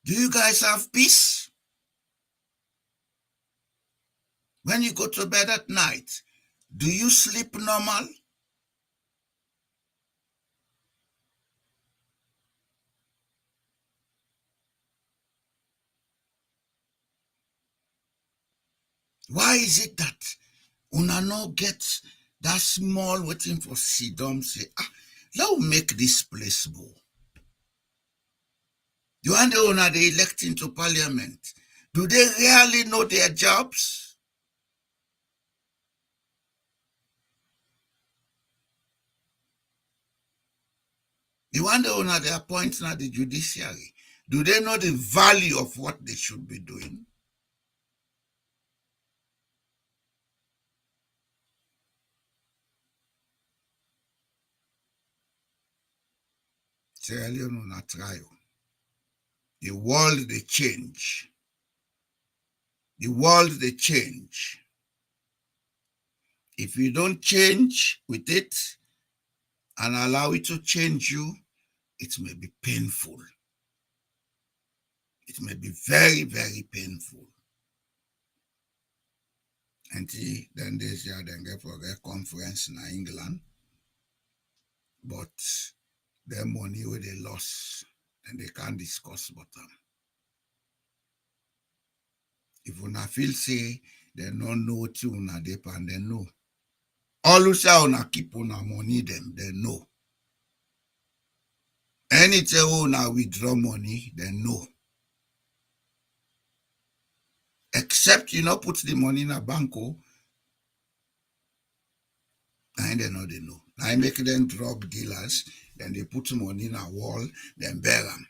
Do you guys have peace? When you go to bed at night, do you sleep normal? Why is it that no get that small waiting for Sidom say, let's make this place go? You and the they elect into parliament. Do they really know their jobs? You and the they appoint now the judiciary. Do they know the value of what they should be doing? Sierra Leone on a trial. The world they change. The world they change. If you don't change with it and allow it to change you, it may be painful. It may be very, very painful. And then this year they get for a conference in England, but their money where they lost, and they can't discuss about them. If una feel say they don't know what una dep and they know. Always una keep una money them, they know. Anytime una withdraw money, they know. Except you not put the money in a banco, and they know. I make them drug dealers, then they put money in a wall, then bear them.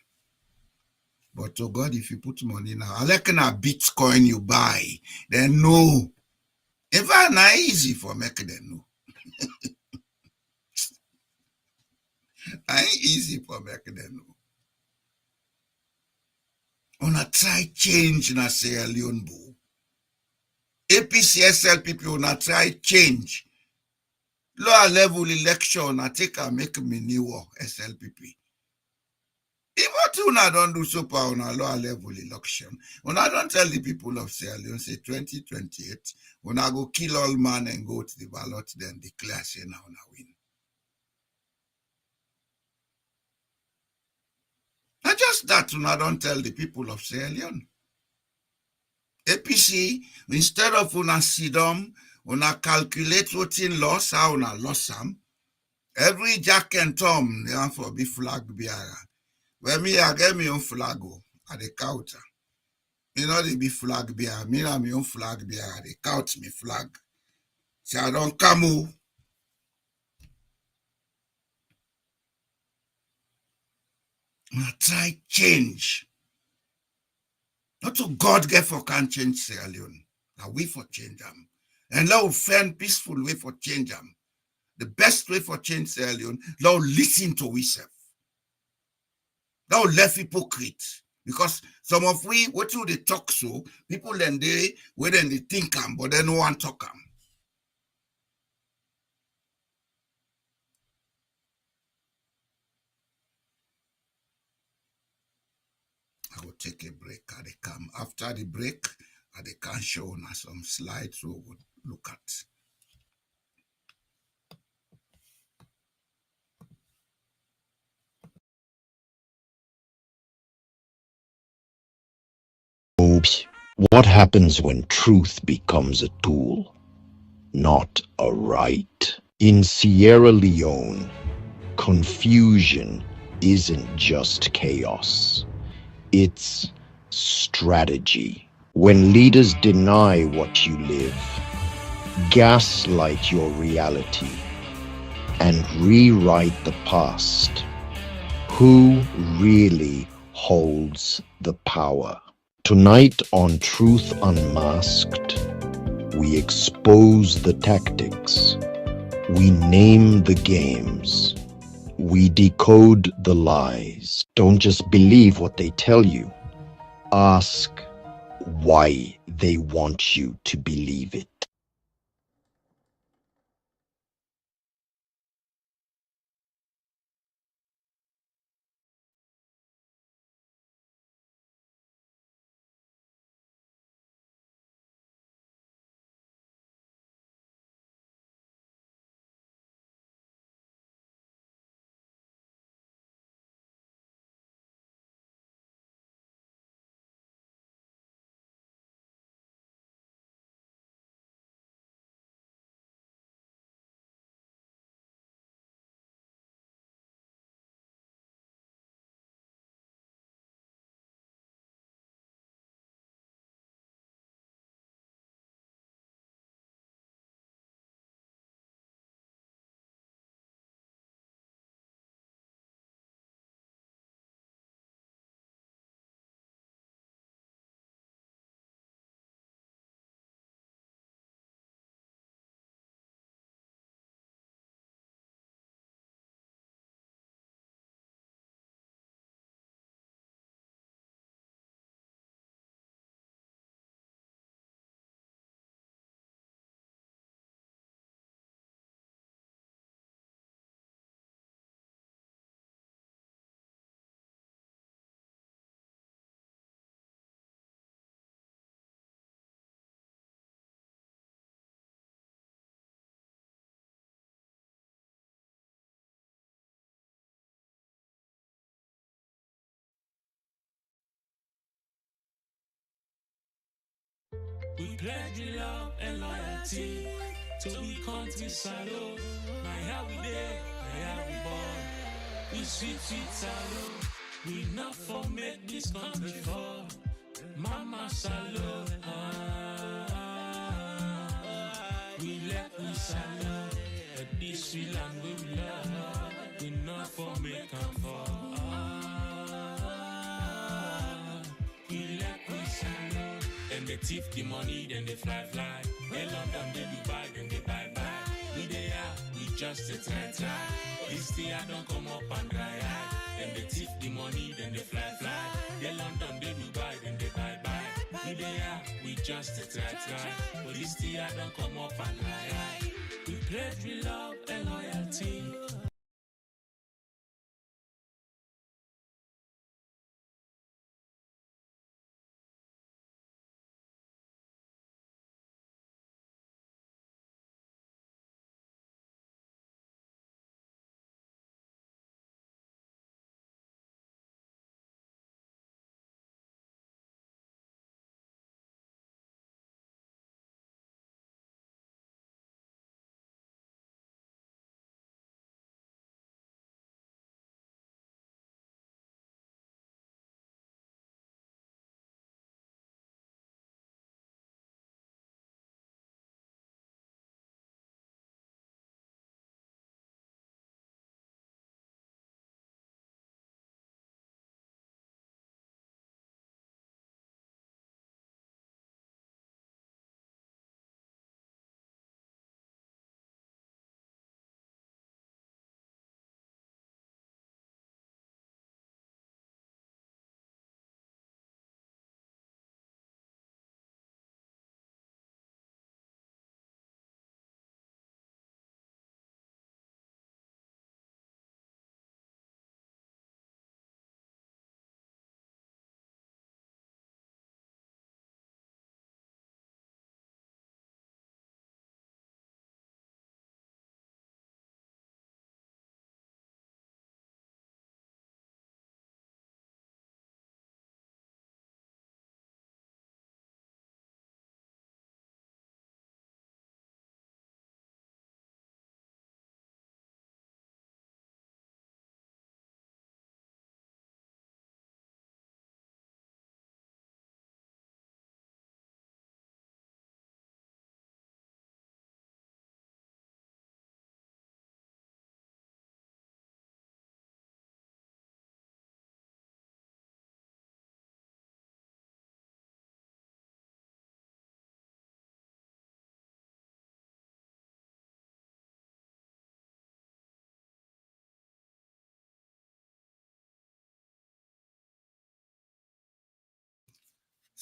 But to God, if you put money now, I like a Bitcoin you buy, then no. In fact, not easy for making them know. Ain't easy for making them know. Una try change na Sierra Leone bo. APC SLPP una try change. Lower level election I take and make me new SLPP. If what una don't do so on a lower level election, una don't tell the people of Sierra Leone say 2028, una go kill all man and go to the ballot, then declare say now una win. Not just that una don't tell the people of Sierra Leone. APC, instead of una sidom, una calculate what in loss, how una loss some. Every Jack and Tom, they want for be flag bearer. When me, I get me own flag at the counter. You know, they be flag bearer. Me and my own flag bearer. They count me flag. Say, I don't come. I try change. Not to God get for can change Sierra Leone. Now we for change them. And now find peaceful way for change them. The best way for change Sierra Leone, now listen to ourselves. Now left hypocrite. Because some of we, what do they talk so, people then they, where then they think them, but they no one talk them. I will take a break at the come. After the break, they can show us some slides we would look at. What happens when truth becomes a tool, not a right? In Sierra Leone, confusion isn't just chaos, it's strategy. When leaders deny what you live, gaslight your reality, and rewrite the past, who really holds the power? Tonight on Truth Unmasked, we expose the tactics, we name the games, we decode the lies. Don't just believe what they tell you. Ask why they want you to believe it. We pledge love and loyalty to be country salute. My how we there, my how we born. We sweet salute. We not for make this country fall. Mama salute. We let we salute. At this sweet land we love. We not for make them fall. We let we salute. Then they thief the money, then they fly. They London, they Dubai, then they buy. We they are, we just a try. This year don't come up and dry eye. Then they thief the money, then they fly. They London, they Dubai, then they buy. We they are, we just a try. But this year don't come up and dry eye. We pledge with love and loyalty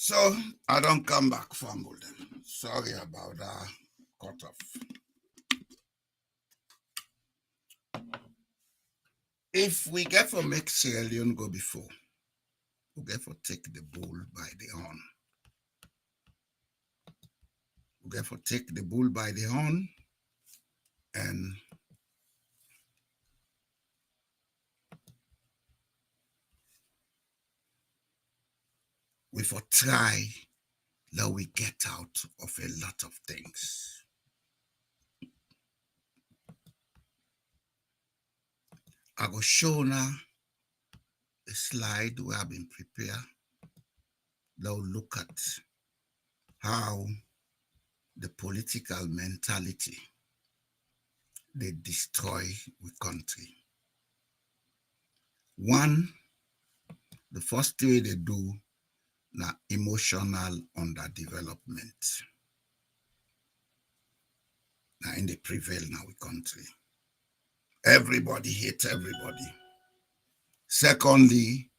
So I don't come back fumble them. Sorry about that cut off. If we get for make Sierra Leone go before, we get for take the bull by the horn. We get for take the bull by the horn and we for try that we get out of a lot of things. I go show now a slide we have been prepared that will look at how the political mentality they destroy the country. One, the first way they do now emotional underdevelopment. Now in the prevail now we country. Everybody hates everybody. Secondly,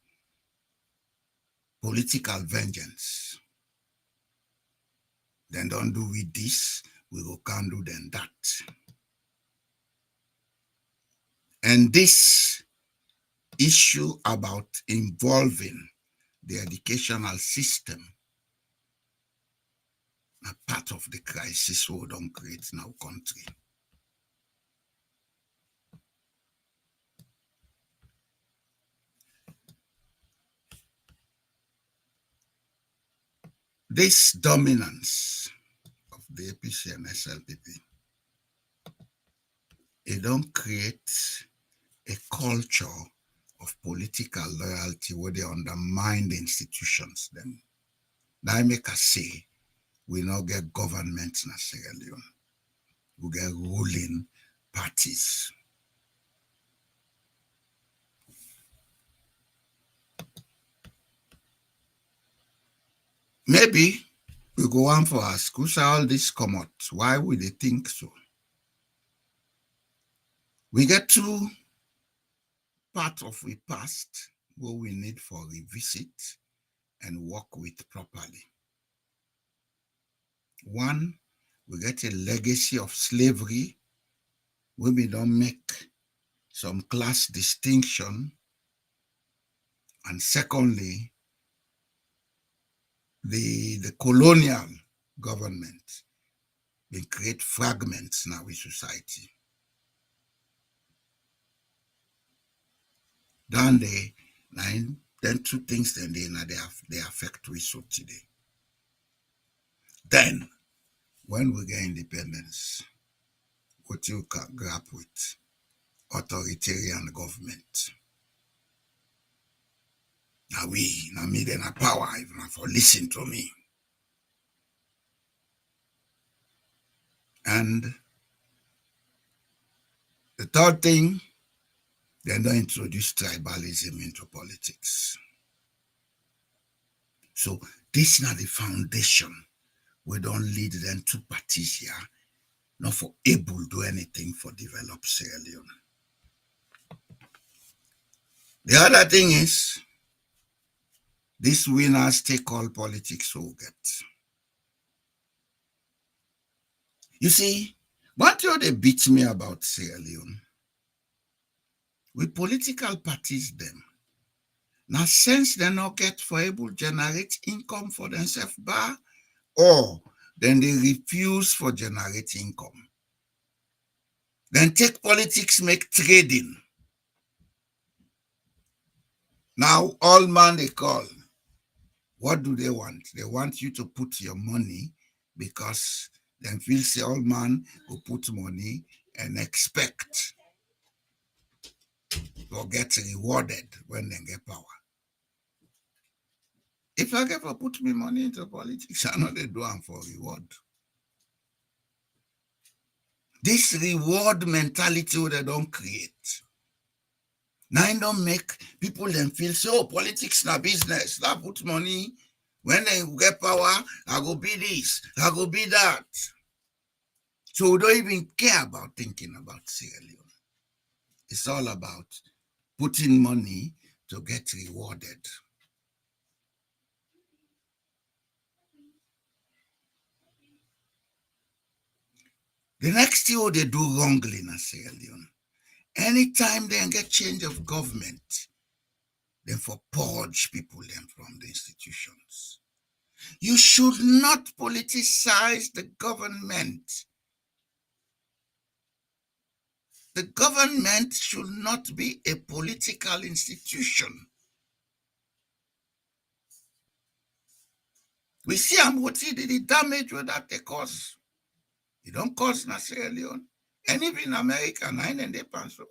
political vengeance. Then don't do with this, we go can't do then that. And this issue about involving the educational system are part of the crisis we don't create in our country. This dominance of the APC and SLPP, it don't create a culture of political loyalty where they undermine the institutions. Then that make us say we not get government in Sierra Leone. We get ruling parties. Maybe we go on for us, because all this come out. Why would they think so? We get two parts of the past what we need for revisit and work with properly. One, we get a legacy of slavery where we don't make some class distinction. And secondly, the colonial government will create fragments in our society. Then two things then they affect we so today. Then when we get independence, what you can grab with authoritarian government. Now me then a power even for listen to me. And the third thing, they don't introduce tribalism into politics. So this is not the foundation. We don't lead them to parties here, not for able to do anything for develop Sierra Leone. The other thing is, these winners take all politics will get. You see, what they beat me about Sierra Leone, with political parties them, now since they not get for able to generate income for themselves bar, or then they refuse for generate income. Then take politics make trading. Now all man they call. What do they want? They want you to put your money because then feel say all man will put money and expect to get rewarded when they get power. If I ever put me money into politics, I know they do them for reward. This reward mentality they don't create. Now it don't make people then feel so politics na business. That put money when they get power, I go be this, I go be that. So we don't even care about thinking about Sierra Leone. It's all about putting money to get rewarded. The next thing they do wrongly in Sierra Leone, anytime they get change of government, then for purge people them from the institutions. You should not politicize the government. The government should not be a political institution. We see what the damage that they cause. They don't cause in Sierra Leone. And even in America, 9 and 8 and so,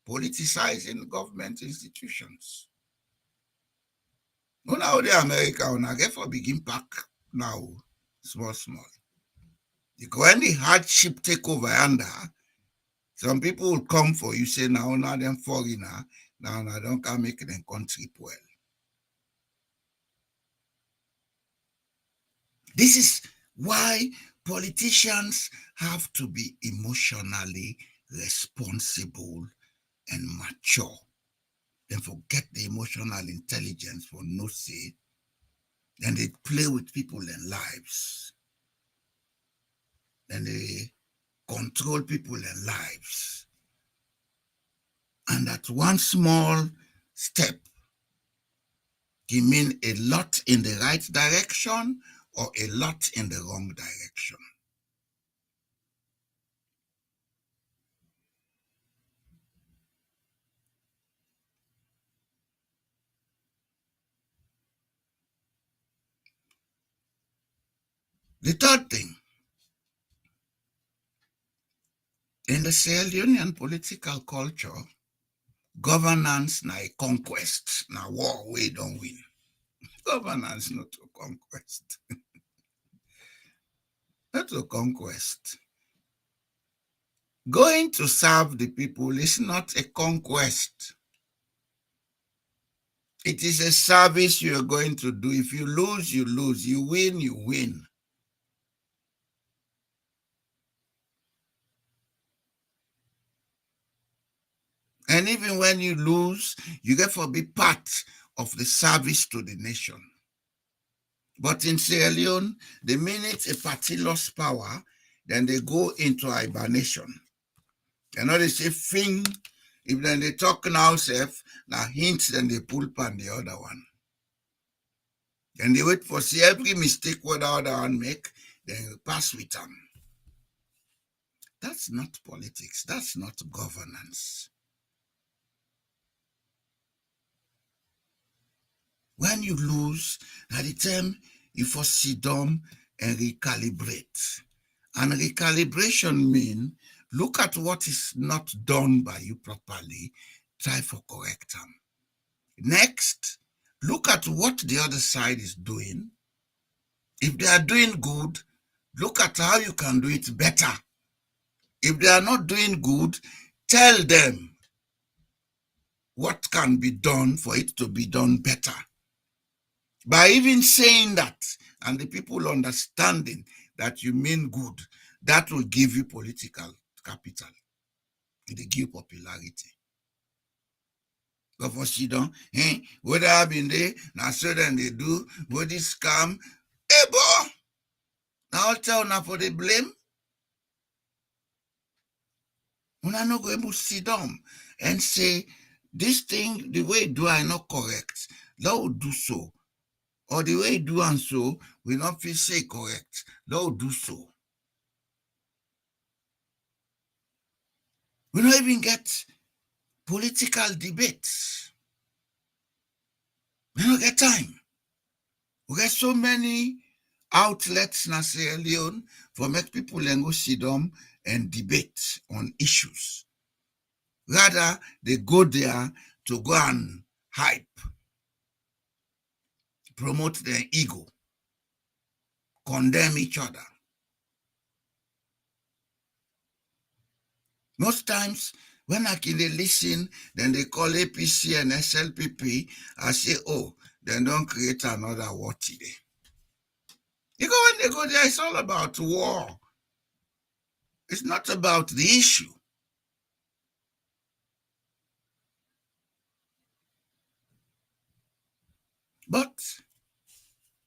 politicizing government institutions. Now the America, when I get for begin pack now, small. Because when the hardship take over under, some people will come for you, say now them foreigner, now don't come make them country well. This is why politicians have to be emotionally responsible and mature. Then forget the emotional intelligence for no say. Then they play with people and lives. Then they control people and lives. And that one small step can mean a lot in the right direction or a lot in the wrong direction. The third thing, in the Sierra Leonean political culture, governance na a conquest, na war we don't win. Governance not a conquest. Not a conquest. Going to serve the people is not a conquest. It is a service you are going to do. If you lose, you lose. You win, you win. And even when you lose, you get to be part of the service to the nation. But in Sierra Leone, the minute a party lost power, then they go into hibernation. You know, they say thing, if then they talk now, self, now hints, then they pull pan the other one. Then they wait for see every mistake what the other one make, then pass with them. That's not politics. That's not governance. When you lose, at the time you first sit down and recalibrate. And recalibration means look at what is not done by you properly, try for correct them. Next, look at what the other side is doing. If they are doing good, look at how you can do it better. If they are not doing good, tell them what can be done for it to be done better. By even saying that, and the people understanding that you mean good, that will give you political capital. It will give popularity. But for Sidon, what have been there, now so then they do, what is scam, boy, now I'll tell now for the blame. When I not going to sit down and say, this thing, the way do I not correct, Lord do so. Or the way do and so, we not feel say correct, Lord do so. We don't even get political debates. We don't get time. We get so many outlets in Sierra Leone for make people go sit down and debate on issues. Rather, they go there to go and hype, promote their ego, condemn each other. Most times, when I can listen, then they call APC and SLPP, I say, oh, then don't create another war today. Because when they go there, it's all about war. It's not about the issue. But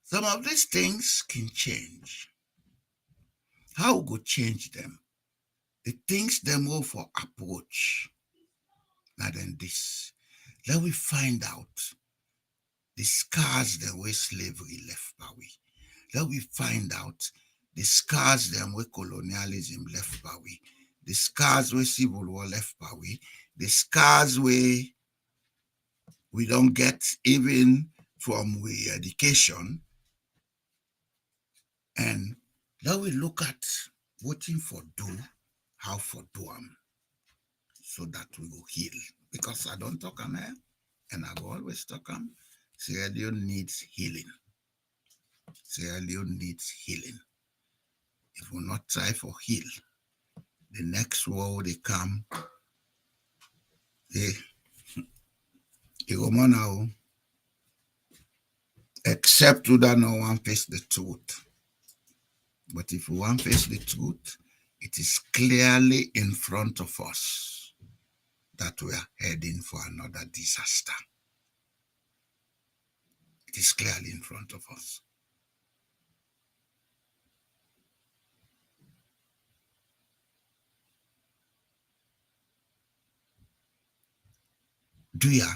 some of these things can change. How we go change them? The things them all for approach. Now then this. Let we find out the scars the way slavery left by we. Let we find out the scars them way colonialism left by we. The scars where civil war left by we. The scars where we don't get even from we education. And let we look at what for do, how for do them, so that we will heal. Because I don't talk on air, and I will always talk on. Sierra Leone needs healing. Sierra Leone needs healing. If we not try for heal, the next war they come, they go now, except to that no one face the truth. But if we want to face the truth, it is clearly in front of us that we are heading for another disaster. It is clearly in front of us. Do ya,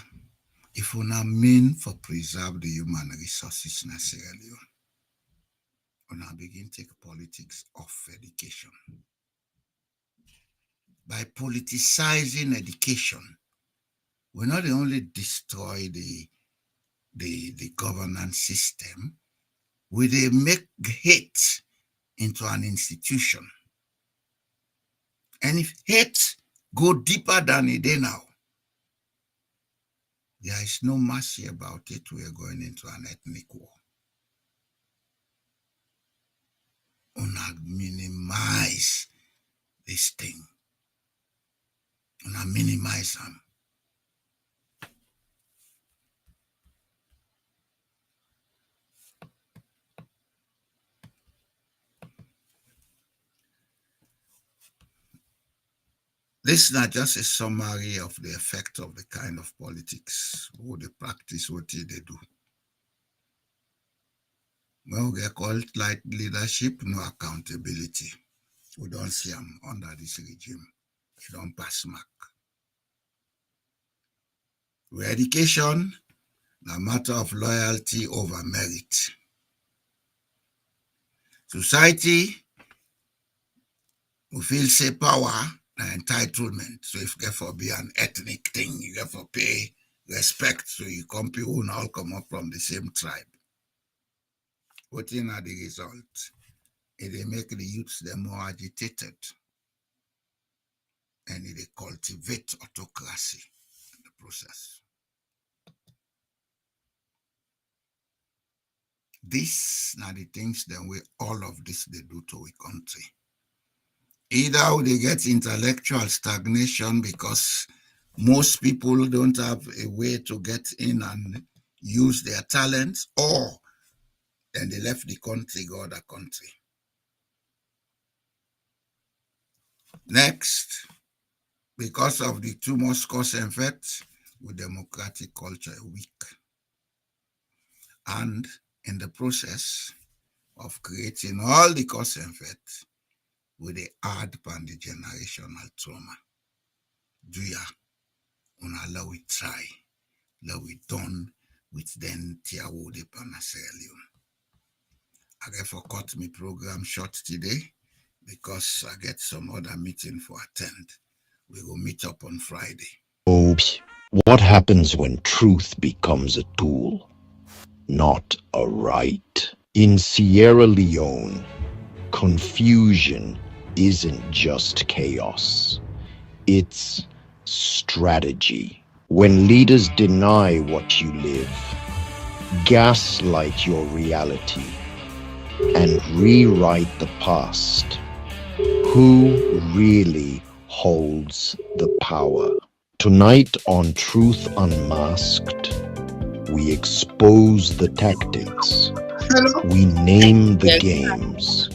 if we now mean for preserve the human resources in Sierra Leone, we now begin to take politics off education. By politicizing education, we not only destroy the governance system, we they make hate into an institution. And if hate go deeper than it is now, there is no mercy about it. We are going into an ethnic war. Una minimize this thing. Una minimize them. This is not just a summary of the effect of the kind of politics or the practice what they do. When we get called like leadership, no accountability. We don't see them under this regime. They don't pass mark. With education, a matter of loyalty over merit. Society, we feel say power and entitlement. So if you get for be an ethnic thing, you get for pay respect. So you come people who all come up from the same tribe. What in are the result? It make the youths them more agitated. And it cultivate autocracy in the process. These are the things that we all of this they do to a country. Either they get intellectual stagnation because most people don't have a way to get in and use their talents, or then they left the country, go other country. Next, because of the too much cause and effect, with democratic culture weak. And in the process of creating all the cause and effect, with the add upon the generational trauma. Do ya? Allow we try, allow we done with then Tiawode Sierra Leone. I get for cut my program short today because I get some other meeting for attend. We will meet up on Friday. Oh, what happens when truth becomes a tool, not a right? In Sierra Leone, confusion isn't just chaos, it's strategy. When leaders deny what you live, gaslight your reality, and rewrite the past, who really holds the power? Tonight on Truth Unmasked, we expose the tactics, we name the games,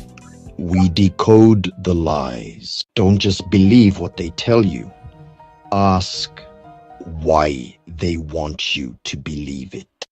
we decode the lies. Don't just believe what they tell you. Ask why they want you to believe it.